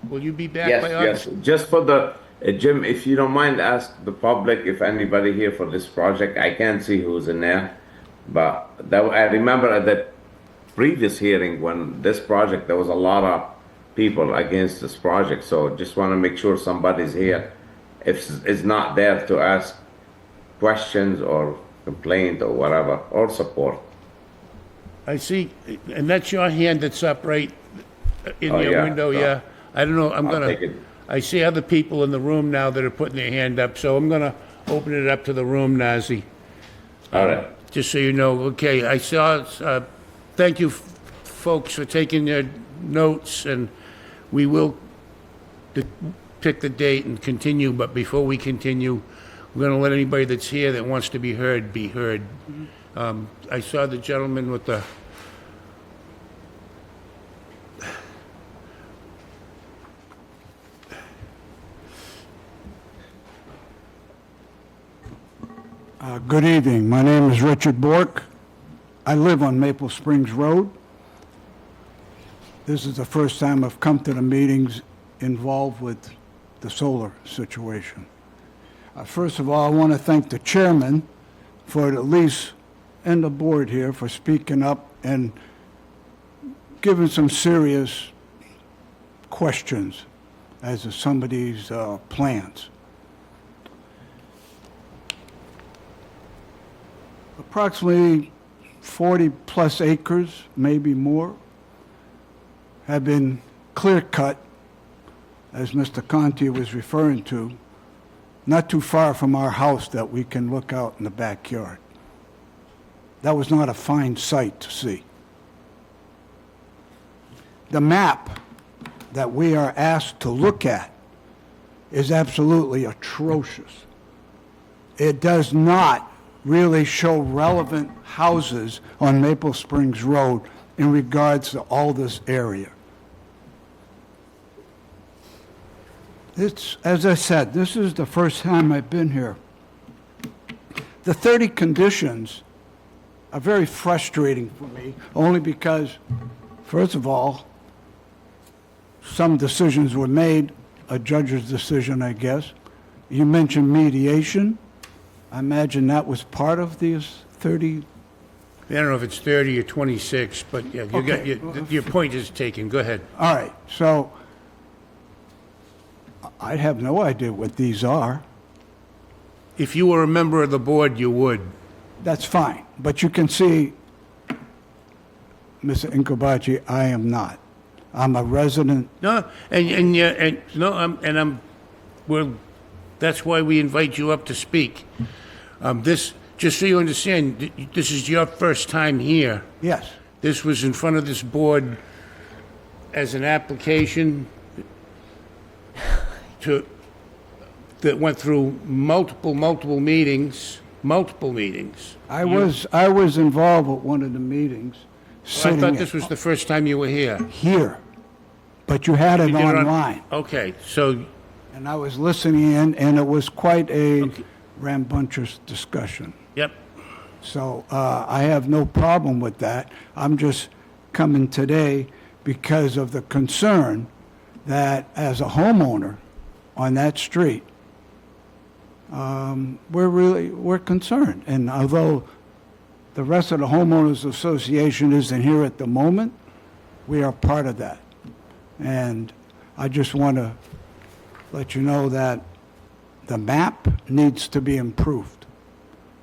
will you be back by August? Yes. Just for the, Jim, if you don't mind, ask the public if anybody here for this project. I can't see who's in there, but I remember at the previous hearing when this project, there was a lot of people against this project, so just want to make sure somebody's here. If it's not there to ask questions or complaint or whatever, or support. I see, and that's your hand that's up right in your window, yeah? I don't know, I'll take it. I see other people in the room now that are putting their hand up, so I'm gonna open it up to the room, Nazi. All right. Just so you know, okay, I saw, thank you folks for taking your notes, and we will pick the date and continue, but before we continue, we're gonna let anybody that's here that wants to be heard, be heard. I saw the gentleman with the, Good evening. My name is Richard Bork. I live on Maple Springs Road. This is the first time I've come to the meetings involved with the solar situation. First of all, I want to thank the chairman for at least, and the board here, for speaking up and giving some serious questions as to some of these plans. Approximately 40-plus acres, maybe more, have been clear-cut, as Mr. Conti was referring to, not too far from our house that we can look out in the backyard. That was not a fine sight to see. The map that we are asked to look at is absolutely atrocious. It does not really show relevant houses on Maple Springs Road in regards to all this area. It's, as I said, this is the first time I've been here. The 30 conditions are very frustrating for me, only because, first of all, some decisions were made, a judge's decision, I guess. You mentioned mediation. I imagine that was part of these 30. I don't know if it's 30 or 26, but yeah, you got, your point is taken. Go ahead. All right, so I have no idea what these are. If you were a member of the board, you would. That's fine, but you can see, Mr. Incobachi, I am not. I'm a resident. No, well, that's why we invite you up to speak. This, just so you understand, this is your first time here. Yes. This was in front of this board as an application that went through multiple meetings. I was involved with one of the meetings. I thought this was the first time you were here. Here, but you had it You did it online. Okay, so, And I was listening in, and it was quite a rambunctious discussion. yep. So I have no problem with that. I'm just coming today because of the concern that as a homeowner on that street, we're concerned. And although the rest of the homeowners association isn't here at the moment, we are part of that. And I just want to let you know that the map needs to be improved,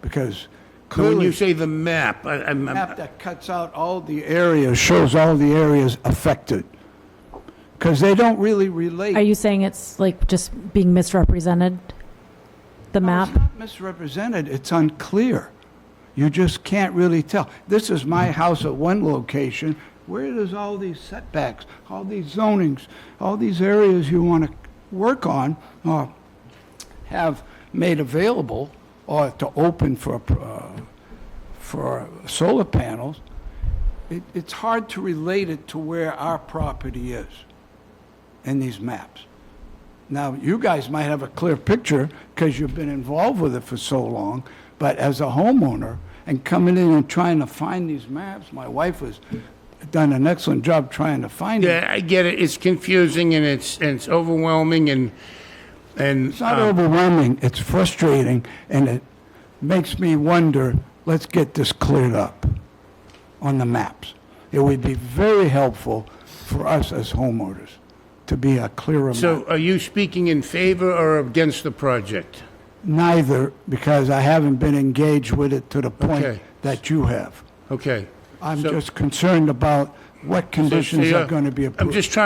because So when clearly you say the map, map that cuts out all the areas, shows all the areas affected, because they don't really relate. Are you saying it's like just being misrepresented? The map? It's not misrepresented, it's unclear. You just can't really tell. This is my house at one location. Where does all these setbacks, all these zonings, all these areas you want to work on or have made available or to open for solar panels? It's hard to relate it to where our property is in these maps. Now, you guys might have a clear picture because you've been involved with it for so long, but as a homeowner and coming in and trying to find these maps, my wife has done an excellent job trying to find it. yeah, I get it. It's confusing and it's overwhelming and It's not overwhelming, it's frustrating, and it makes me wonder, let's get this cleared up on the maps. It would be very helpful for us as homeowners to be a clearer map. So are you speaking in favor or against the project? Neither, because I haven't been engaged with it to the point Okay. that you have. Okay. I'm So- just concerned about what conditions are going to be approved.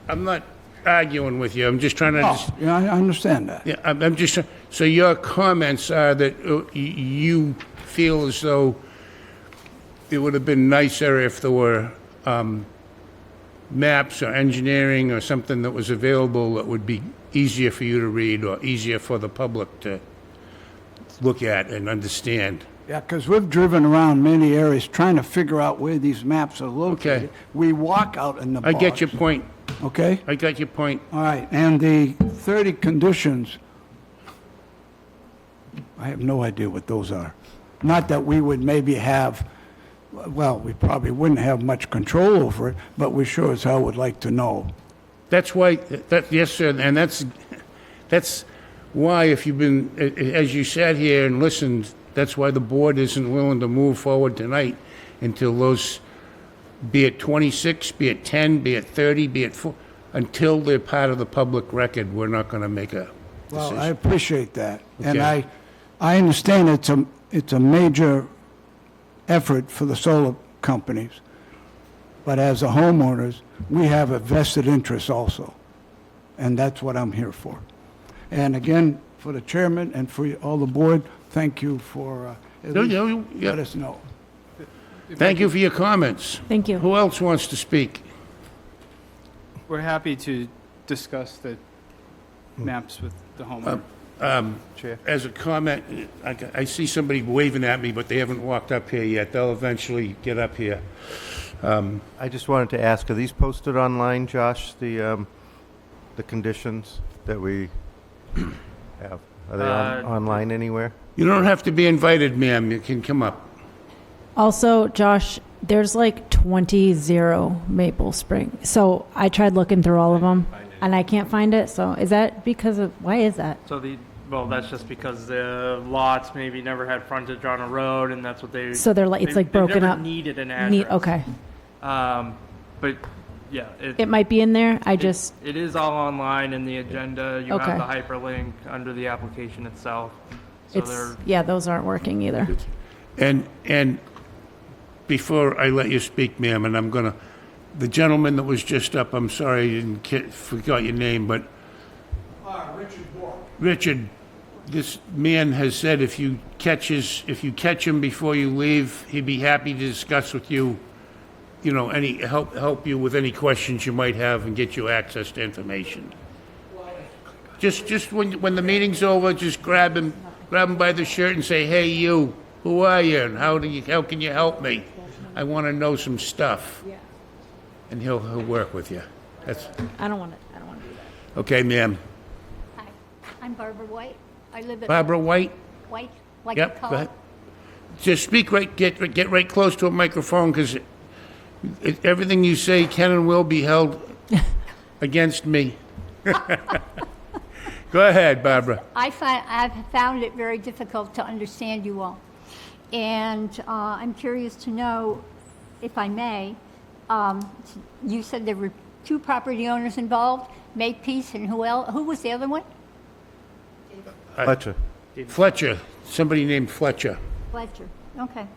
I'm not arguing with you. I'm just trying to. Oh, yeah, I understand that. Yeah, I'm just, so your comments are that you feel as though it would have been nicer if there were maps or engineering or something that was available that would be easier for you to read or easier for the public to look at and understand. Yeah, because we've driven around many areas trying to figure out where these maps are located. Okay. We walk out in the I box. get your point. Okay? I got your point. All right, and the 30 conditions, I have no idea what those are. Not that we would maybe have, well, we probably wouldn't have much control over it, but we sure as hell would like to know That's why, yes, sir, and that's why, if you've been, as you sat here and listened, that's why the board isn't willing to move forward tonight until those, be it 26, be it 10, be it 30, be it 4, until they're part of the public record, we're not going to make a Well, I decision. appreciate that. And Okay. I understand it's a major effort for the solar companies. But as a homeowners, we have a vested interest also. And that's what I'm here for. And again, for the chairman and for all the board, thank you for at No, least no, yeah. let us know. Thank you for your comments. Thank you. Who else wants to speak? We're happy to discuss the maps with the homeowner. As a comment, I see somebody waving at me, but they haven't walked up here yet. They'll eventually get up here. I just wanted to ask, are these posted online, Josh, the conditions that we have? Are they online anywhere? You don't have to be invited, ma'am. You can come up. Also, Josh, there's like 20 Maple Spring. So I tried looking through all of them and I can't find it. So is that because of, why is that? So well, that's just because the lots maybe never had frontage on a road, and that's what they. So they're like, it's like they've broken never up. Needed an address. Okay. But yeah, It might be in there. It is all online in the agenda. You Okay. have the hyperlink under the application itself. So they're Yeah, those aren't working either. And before I let you speak, ma'am, and I'm gonna, the gentleman that was just up, I'm sorry, I didn't forgot your name, but Richard, this man has said if you catch him before you leave, he'd be happy to discuss with you, you know, help you with any questions you might have and get you access to information. Just when the meeting's over, just grab him by the shirt and say, "Hey, you, who are you, and how can you help me? I want to know some stuff." Yeah. And he'll work with you. I don't want to do that. Okay, ma'am. Hi, I'm Barbara White. I live at... Barbara White? White, like the Yep, go color. ahead. Just speak get right close to a microphone, because everything you say can and will be held against me. Go ahead, Barbara. I've found it very difficult to understand you all. And I'm curious to know, if I may, you said there were 2 property owners involved, Makepeace, and who else? Who was the other one? Fletcher. Somebody named Fletcher. Fletcher, okay.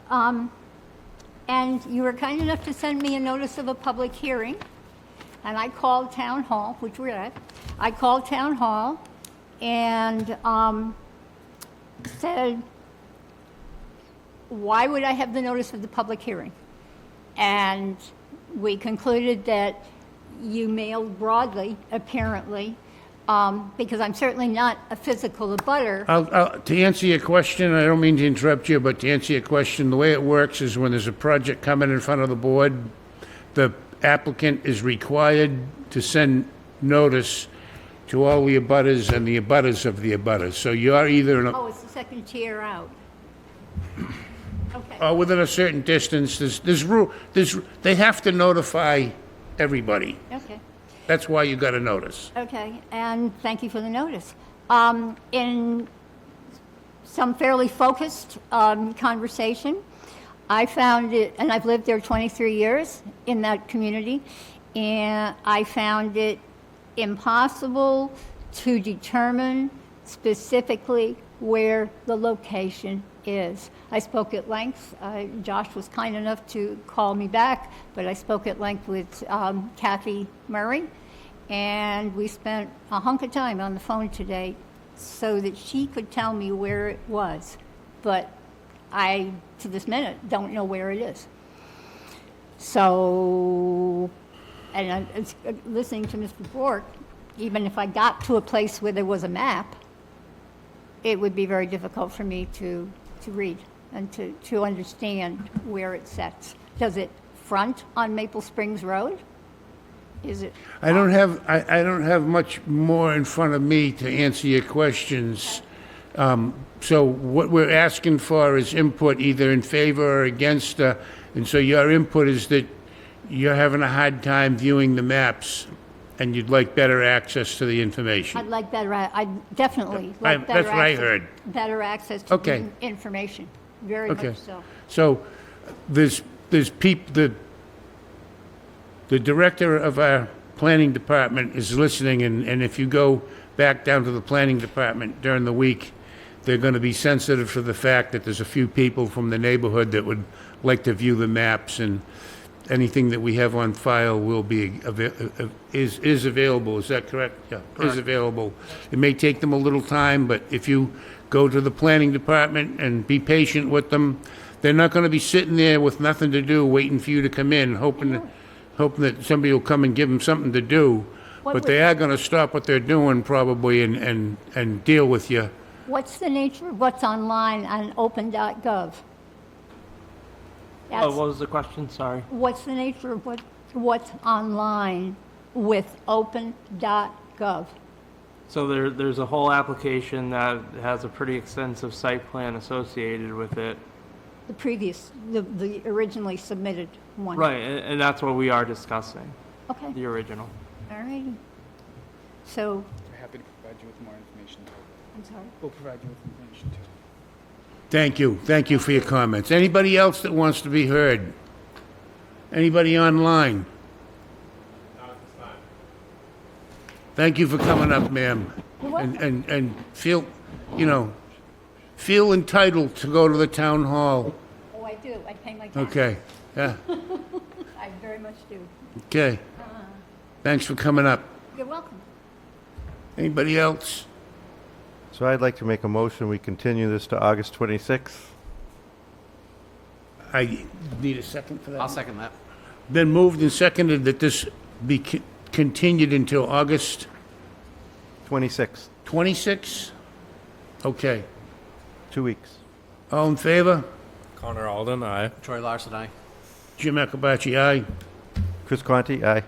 And you were kind enough to send me a notice of a public hearing, and I called Town Hall, which we're at. I called Town Hall and said, why would I have the notice of the public hearing? And we concluded that you mailed broadly, apparently, because I'm certainly not a physical abutter. To answer your question, I don't mean to interrupt you, but to answer your question, the way it works is when there's a project coming in front of the board, the applicant is required to send notice to all the abutters and the abutters of the abutters. So you're either in a... Oh, it's the second tier out. Okay. within a certain distance, they have to notify everybody. Okay. That's why you got a notice. Okay, and thank you for the notice. In some fairly focused conversation, I found it, and I've lived there 23 years in that community, and I found it impossible to determine specifically where the location is. I spoke at length. Josh was kind enough to call me back, but I spoke at length with Kathy Murray, and we spent a hunk of time on the phone today so that she could tell me where it was. But I, to this minute, don't know where it is. So, and listening to Mr. Bork, even if I got to a place where there was a map, it would be very difficult for me to read and to understand where it sets. Does it front on Maple Springs Road? Is it? I don't have much more in front of me to answer your questions. So what we're asking for is input either in favor or against, and so your input is that you're having a hard time viewing the maps. and you'd like better access to the information. I'd like better, I'd definitely I- like better that's what I access- heard. Better access to the Okay. information, very Okay. much so. So there's the director of our planning department is listening, and if you go back down to the planning department during the week, they're going to be sensitive to the fact that there's a few people from the neighborhood that would like to view the maps, and anything that we have on file will be, is available, is that correct? Yeah, is available. It may take them a little time, but if you go to the planning department and be patient with them, they're not gonna be sitting there with nothing to do, waiting for you to come in, hoping that somebody will come and give them something to do. What But would- they are gonna stop what they're doing probably and deal with you. What's the nature of what's online on open.gov? Oh, That's, what was the question? Sorry. what's the nature of what's online with open.gov? So there's a whole application that has a pretty extensive site plan associated with it. The previous, the originally submitted one? Right, and that's what we are discussing, Okay, the original. all righty. So, We're happy to provide you with more information. I'm sorry. We'll provide you with information too. Thank you for your comments. Anybody else that wants to be heard? Anybody online? Thank you for coming up, ma'am. You're welcome. And feel, feel entitled to go to the town hall. Oh, I do, I pay my taxes. Okay, yeah, I very much do. okay. Thanks for coming up. You're welcome. Anybody else? So I'd like to make a motion, we continue this to August 26th. I need a second for that. I'll second that. Been moved and seconded that this be continued until August 26th, 26? Okay. 2 weeks. All in favor? Connor Alden, aye. Troy Larson, aye. Jim Akabachi, aye. Chris Conti, aye.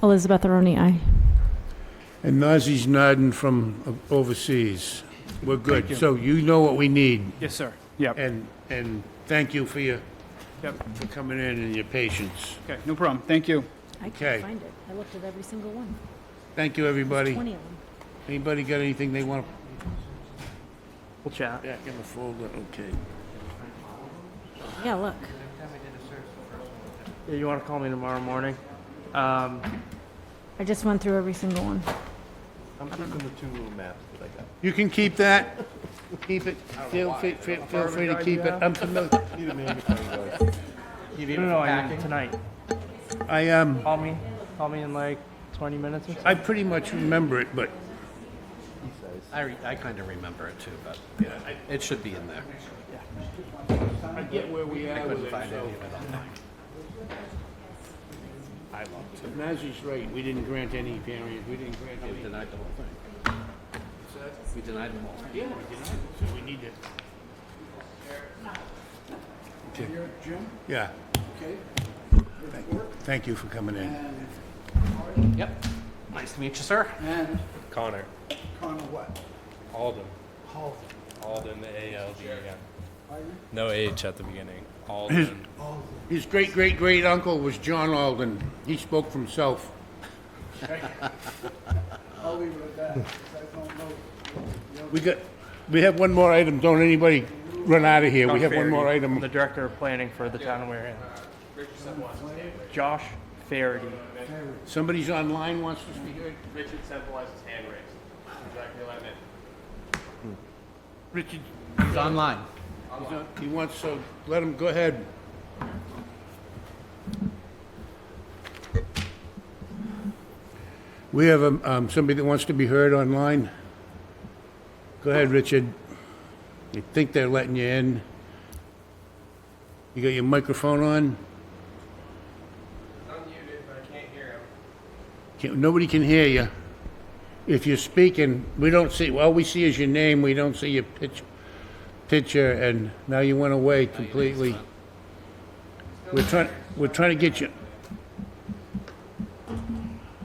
Elizabeth Aroni, aye. And Nazi's nodding from overseas. We're good. So you know what we need. Yes, sir. Yep. And thank you for your, Yep. for coming in and your patience. Okay, no problem. Thank you. I Okay. can't find it. I looked at every single one. Thank you, everybody. 20 of them. Anybody got anything they want We'll chat. back in the folder? Okay. Yeah, look. Yeah, you want to call me tomorrow morning? I just went through every single one. I'm keeping the two little maps that I got. You can keep that. Keep it. Feel free to keep it. I'm familiar. No, I mean tonight. Call me in like 20 minutes or so. I pretty much remember it, but I kind of remember it too, but yeah, it should be in there. I get where we I are with couldn't it, find any so. of it online. I looked. But Nazi's right. We didn't grant any variance. We didn't grant We any. denied the whole thing. We denied the whole thing. Yeah, we denied it, so we need it. You're Jim? Yeah. Okay. Thank you for coming in. Yep. Nice to meet you, sir. And Connor Connor what? Alden. Hall. Alden, A-L-D-E-N. Pardon? No H at the beginning. Alden. His great-great-great uncle was John Alden. He spoke for himself. I'll leave it at that, 'cause I don't know. We have one more item. Don't anybody run out of here. We have one more Faraday, item. the director of planning for the town of Wareham. Josh Faraday. Somebody's online wants to speak. Richard Semple has his hand raised. Would you like to let him in? Richard, It's online. he wants, so let him, go ahead. We have somebody that wants to be heard online. Go ahead, Richard. You think they're letting you in? You got your microphone on? Unmuted, but I can't hear him. Nobody can hear you. If you're speaking, we don't see, all we see is your name, we don't see your picture, and now you went away completely. We're trying to get you.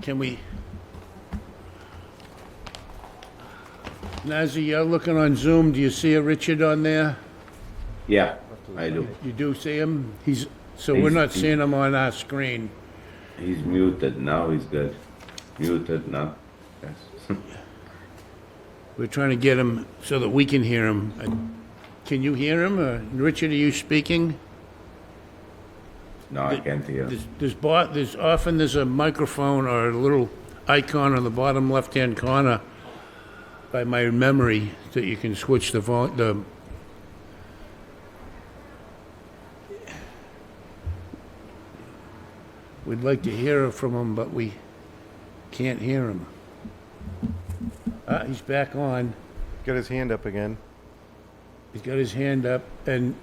Can we? Nazi, you're looking on Zoom, do you see a Richard on there? Yeah, I do. You do see him? So we're not seeing him on our screen. He's muted, now he's good. muted, no? Yes. We're trying to get him so that we can hear him. Can you hear him? Richard, are you speaking? No, I can't hear. There's often a microphone or a little icon on the bottom left-hand corner by my memory that you can switch the We'd like to hear from him, but we can't hear him. He's back on. Got his hand up again. He's got his hand up, and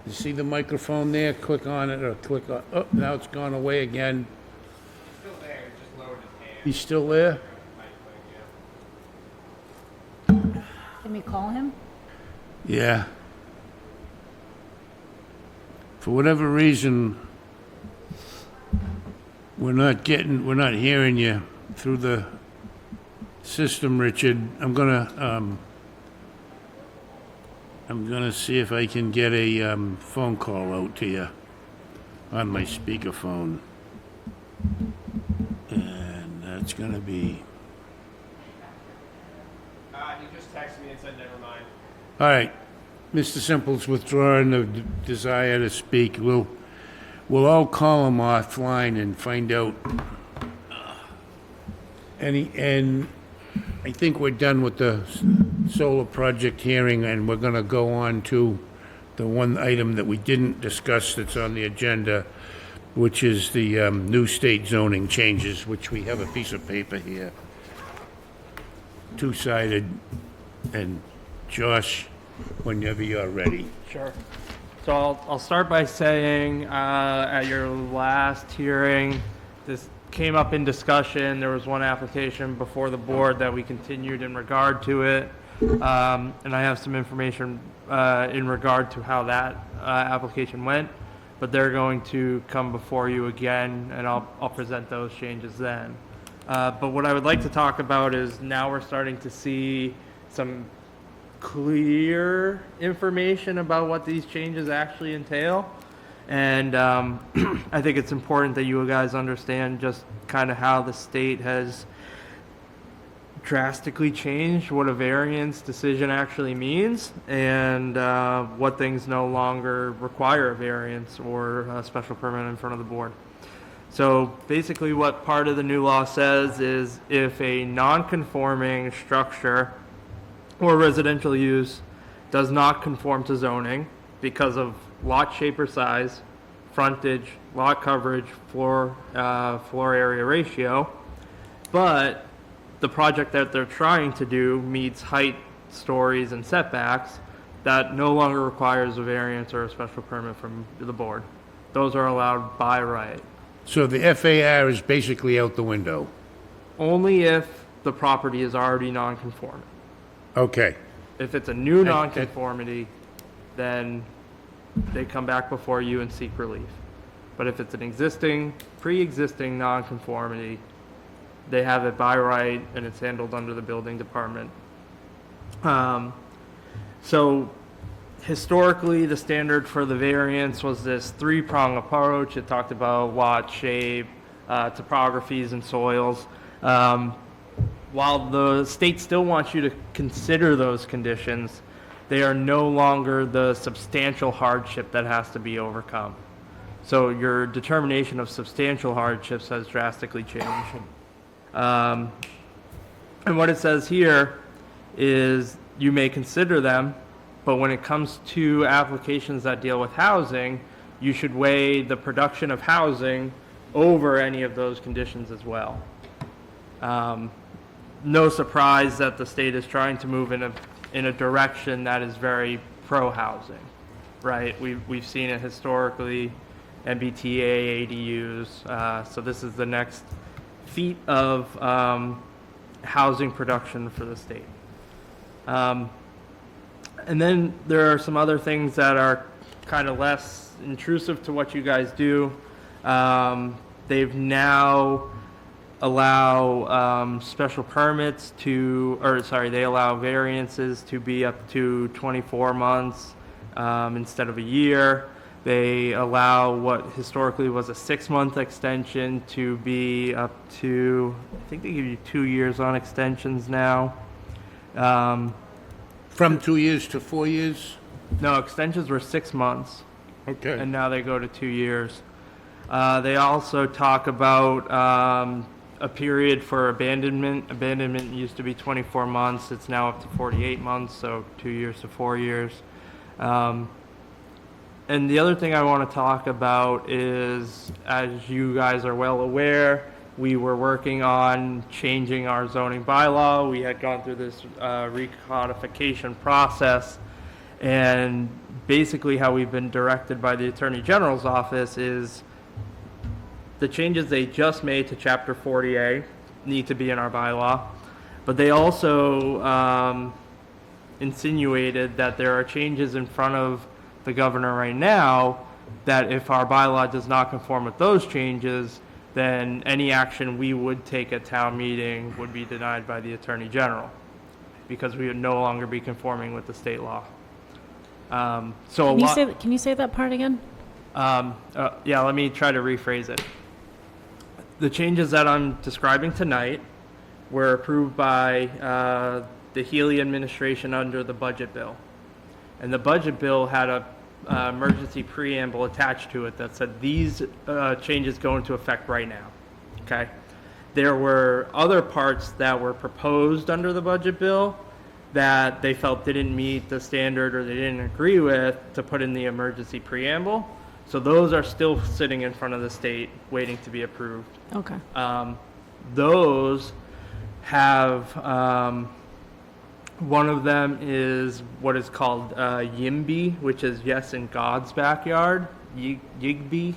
you see the microphone there? Click on it or click on. Oh, now it's gone away again. Still there, just lowered his hand. He's still there? Can we call him? Yeah. For whatever reason, we're not hearing you through the system, Richard. I'm gonna see if I can get a phone call out to you on my speakerphone. And that's gonna be... He just texted me and said never mind. All right. Mr. Simple's withdrawing the desire to speak. We'll all call him offline and find out. And I think we're done with the solar project hearing, and we're going to go on to the one item that we didn't discuss that's on the agenda, which is the new state zoning changes, which we have a piece of paper here, two-sided. And Josh, whenever you're ready. Sure. So I'll start by saying, at your last hearing, this came up in discussion. There was one application before the board that we continued in regard to it. And I have some information in regard to how that application went. But they're going to come before you again, and I'll present those changes then. But what I would like to talk about is now we're starting to see some clear information about what these changes actually entail. And I think it's important that you guys understand just kind of how the state has drastically changed what a variance decision actually means, and what things no longer require a variance or a special permit in front of the board. So basically what part of the new law says is if a non-conforming structure or residential use does not conform to zoning because of lot shape or size, frontage, lot coverage, floor area ratio, but the project that they're trying to do meets height, stories, and setbacks, that no longer requires a variance or a special permit from the board. Those are allowed by right. So the FAR is basically out the window? Only if the property is already non-conforming. Okay. If it's a new non-conformity, then they come back before you and seek relief. But if it's an pre-existing non-conformity, they have it by right and it's handled under the building department. So historically, the standard for the variance was this three-prong approach. It talked about lot shape, topographies, and soils. While the state still wants you to consider those conditions, they are no longer the substantial hardship that has to be overcome. So your determination of substantial hardships has drastically changed. And what it says here is you may consider them, but when it comes to applications that deal with housing, you should weigh the production of housing over any of those conditions as well. No surprise that the state is trying to move in a direction that is very pro-housing, right? We've seen it historically, MBTA, ADUs. So this is the next feat of housing production for the state. And then there are some other things that are kind of less intrusive to what you guys do. They've now allow special permits they allow variances to be up to 24 months instead of a year. They allow what historically was a 6-month extension to be up to, I think they give you 2 years on extensions now. From 2 years to 4 years? No, extensions were 6 months. Okay. And now they go to 2 years. They also talk about a period for abandonment. Abandonment used to be 24 months. It's now up to 48 months, so 2 years to 4 years. And the other thing I want to talk about is, as you guys are well aware, we were working on changing our zoning bylaw. We had gone through this recodification process, and basically how we've been directed by the Attorney General's office is the changes they just made to Chapter 40A need to be in our bylaw, but they also insinuated that there are changes in front of the governor right now that if our bylaw does not conform with those changes, then any action we would take at town meeting would be denied by the Attorney General, because we would no longer be conforming with the state law. So Can you say that part again? yeah, let me try to rephrase it. The changes that I'm describing tonight were approved by the Healy administration under the budget bill. And the budget bill had a emergency preamble attached to it that said these changes go into effect right now. Okay? There were other parts that were proposed under the budget bill that they felt didn't meet the standard or they didn't agree with to put in the emergency preamble. So those are still sitting in front of the state waiting to be approved. Okay. Those have, one of them is what is called YIMBY, which is Yes in God's Backyard, YIGBY.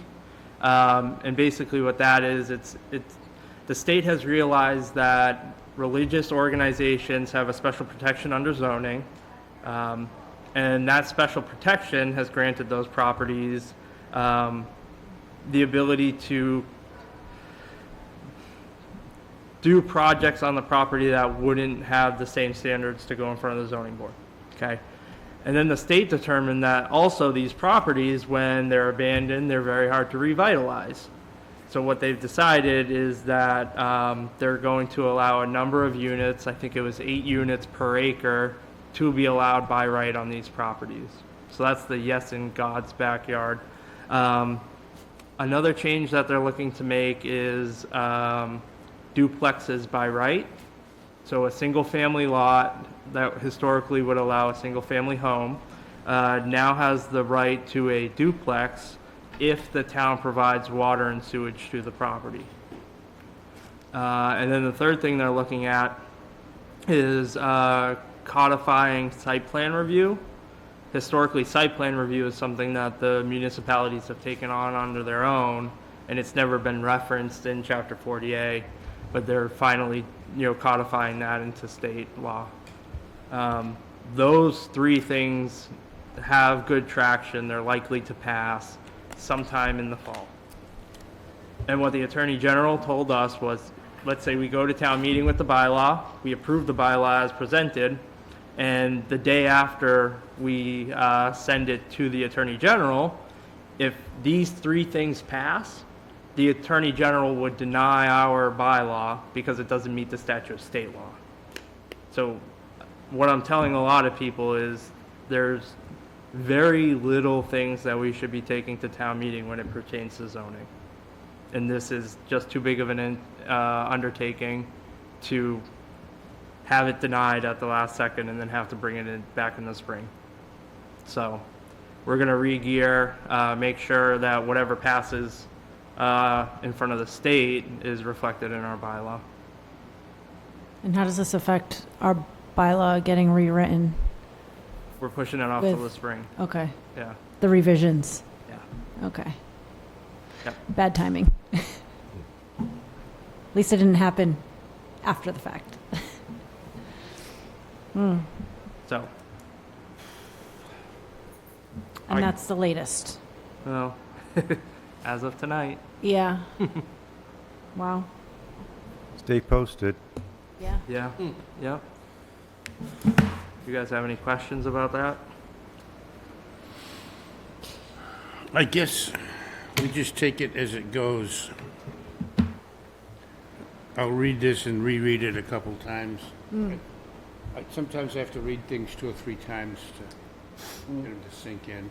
And basically what that is, it's the state has realized that religious organizations have a special protection under zoning, and that special protection has granted those properties the ability to do projects on the property that wouldn't have the same standards to go in front of the zoning board. Okay? And then the state determined that also these properties, when they're abandoned, they're very hard to revitalize. So what they've decided is that they're going to allow a number of units, I think it was 8 units per acre, to be allowed by right on these properties. So that's the Yes in God's Backyard. Another change that they're looking to make is duplexes by right. So a single family lot that historically would allow a single family home now has the right to a duplex if the town provides water and sewage to the property. And then the third thing they're looking at is codifying site plan review. Historically, site plan review is something that the municipalities have taken on under their own, and it's never been referenced in Chapter 40A, but they're finally, codifying that into state law. Those 3 things have good traction. They're likely to pass sometime in the fall. And what the Attorney General told us was, let's say we go to town meeting with the bylaw, we approve the bylaw as presented, and the day after we send it to the Attorney General, if these 3 things pass, the Attorney General would deny our bylaw because it doesn't meet the statute of state law. So what I'm telling a lot of people is there's very little things that we should be taking to town meeting when it pertains to zoning. And this is just too big of an undertaking to have it denied at the last second and then have to bring it back in the spring. So we're going to re-gear, make sure that whatever passes in front of the state is reflected in our bylaw. And how does this affect our bylaw getting rewritten? We're pushing it off till the spring. Okay. Yeah. The revisions? Yeah. Okay. Yep. Bad timing. At least it didn't happen after the fact. So. And that's the latest. Well, as of tonight. Yeah. Wow. Stay posted. Yeah. Yeah. Yeah. You guys have any questions about that? I guess we just take it as it goes. I'll read this and reread it a couple times. I sometimes have to read things 2 or 3 times to get them to sink in.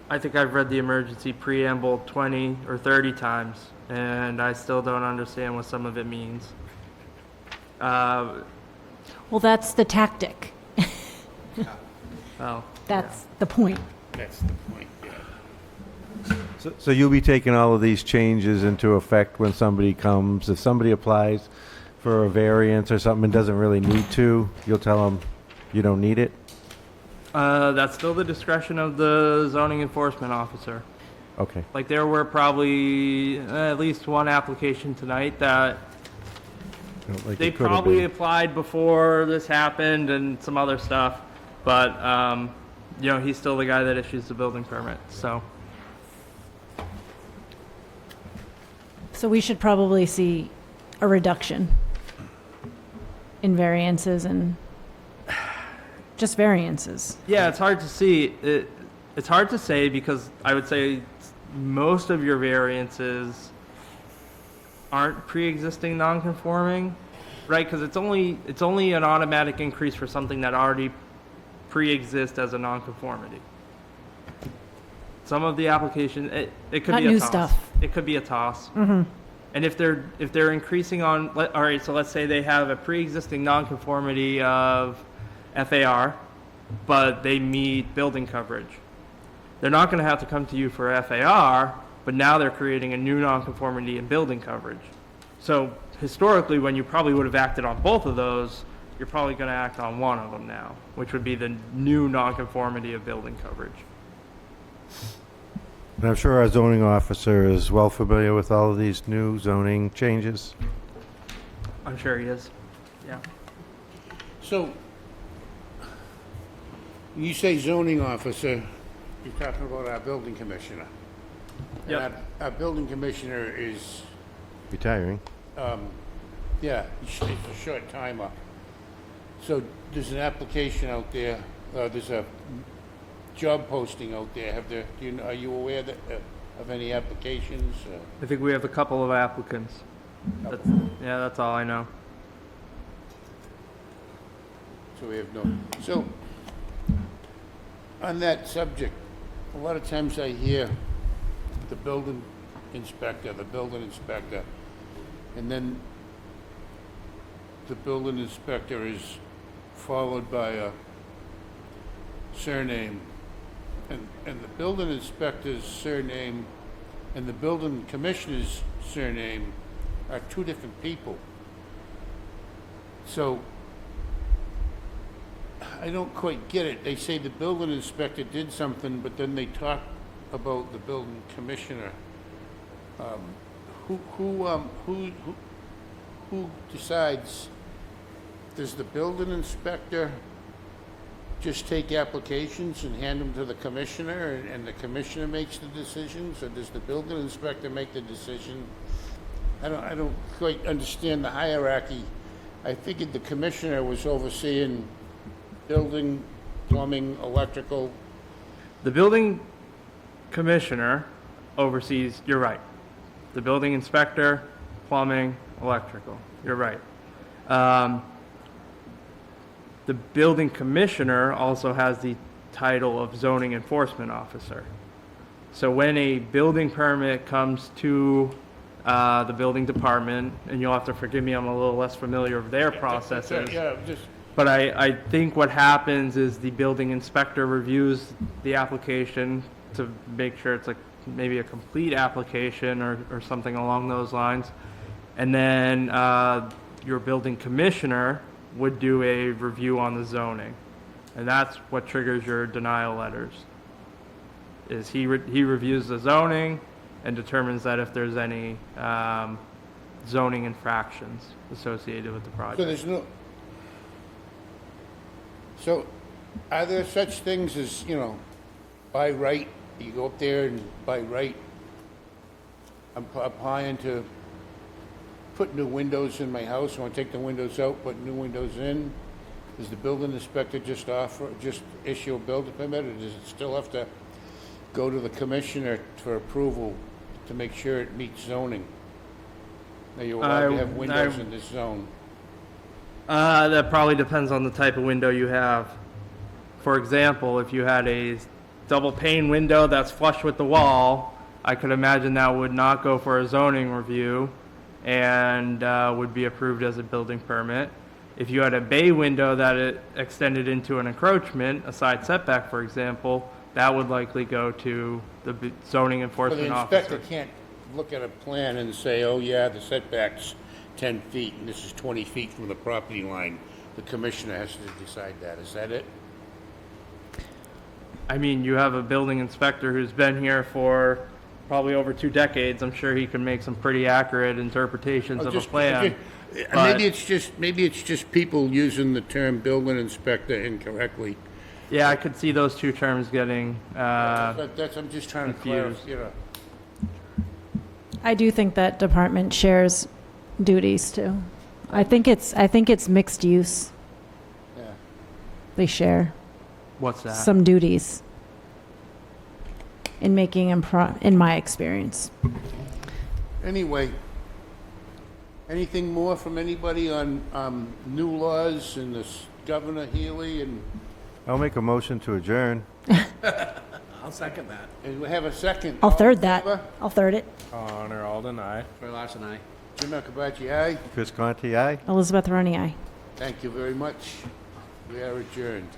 I think I've read the emergency preamble 20 or 30 times, and I still don't understand what some of it means. Well, that's the tactic. Well, That's the point. That's the point, yeah. So you'll be taking all of these changes into effect when somebody comes, if somebody applies for a variance or something and doesn't really need to, you'll tell them you don't need it? that's still the discretion of the zoning enforcement officer. Okay. Like, there were probably at least one application tonight that Like they it could have probably been. applied before this happened and some other stuff, but, he's still the guy that issues the building permit, so. So we should probably see a reduction in variances and just variances. Yeah, it's hard to see. It's hard to say because I would say most of your variances aren't pre-existing non-conforming, right? Because it's only an automatic increase for something that already pre-exists as a non-conformity. Some of the application, it could Not be a new toss. stuff. It could be a toss. Mhm. And if they're increasing on, all right, so let's say they have a pre-existing non-conformity of FAR, but they meet building coverage. They're not going to have to come to you for FAR, but now they're creating a new non-conformity in building coverage. So historically, when you probably would have acted on both of those, you're probably going to act on one of them now, which would be the new non-conformity of building coverage. And I'm sure our zoning officer is well familiar with all of these new zoning changes. I'm sure he is. Yeah. So, you say zoning officer, you're talking about our building commissioner. And Yep. Our building commissioner is, Retiring. yeah, it's a short timer. So there's an application out there, there's a job posting out there. Are you aware that, of any applications? I think we have a couple of applicants. That's all I know. So we have no, so, on that subject, a lot of times I hear the building inspector, and then the building inspector is followed by a surname. And the building inspector's surname and the building commissioner's surname are 2 different people. So, I don't quite get it. They say the building inspector did something, but then they talk about the building commissioner. Who decides? Does the building inspector just take applications and hand them to the commissioner, and the commissioner makes the decisions, or does the building inspector make the decision? I don't quite understand the hierarchy. I figured the commissioner was overseeing building, plumbing, electrical. The building commissioner oversees, you're right. The building inspector, plumbing, electrical, you're right. The building commissioner also has the title of zoning enforcement officer. So when a building permit comes to the building department, and you'll have to forgive me, I'm a little less familiar with their processes. Yeah, just, But I think what happens is the building inspector reviews the application to make sure it's maybe a complete application or something along those lines. And then your building commissioner would do a review on the zoning. And that's what triggers your denial letters. Is he reviews the zoning and determines that if there's any zoning infractions associated with the project. so there's no, so are there such things as, by right, you go up there and by right, I'm applying to put new windows in my house, I want to take the windows out, put new windows in. Does the building inspector just issue a building permit, or does it still have to go to the commissioner for approval to make sure it meets zoning? Are you allowed to have windows in this zone? That probably depends on the type of window you have. For example, if you had a double pane window that's flush with the wall, I could imagine that would not go for a zoning review and would be approved as a building permit. If you had a bay window that it extended into an encroachment, a side setback, for example, that would likely go to the zoning Well, enforcement the officer. inspector can't look at a plan and say, oh, yeah, the setback's 10 feet and this is 20 feet from the property line. The commissioner has to decide that. Is that it? I mean, you have a building inspector who's been here for probably over 2 decades. I'm sure he can make some pretty accurate interpretations of a plan. but- Maybe it's just people using the term building inspector incorrectly. Yeah, I could see those two terms getting I'm just trying to confused. clarify, you know. I do think that department shares duties too. I think it's mixed use. Yeah. They share What's that? some duties in making in my experience. Anyway, anything more from anybody on new laws and this Governor Healy and I'll make a motion to adjourn. I'll second that. and we have a second? I'll All in third that. favor? I'll third it. Connor Alden, aye. Troy Larson, aye. Jim Akabachi, aye. Chris Conti, aye. Elizabeth Roney, aye. Thank you very much. We are adjourned.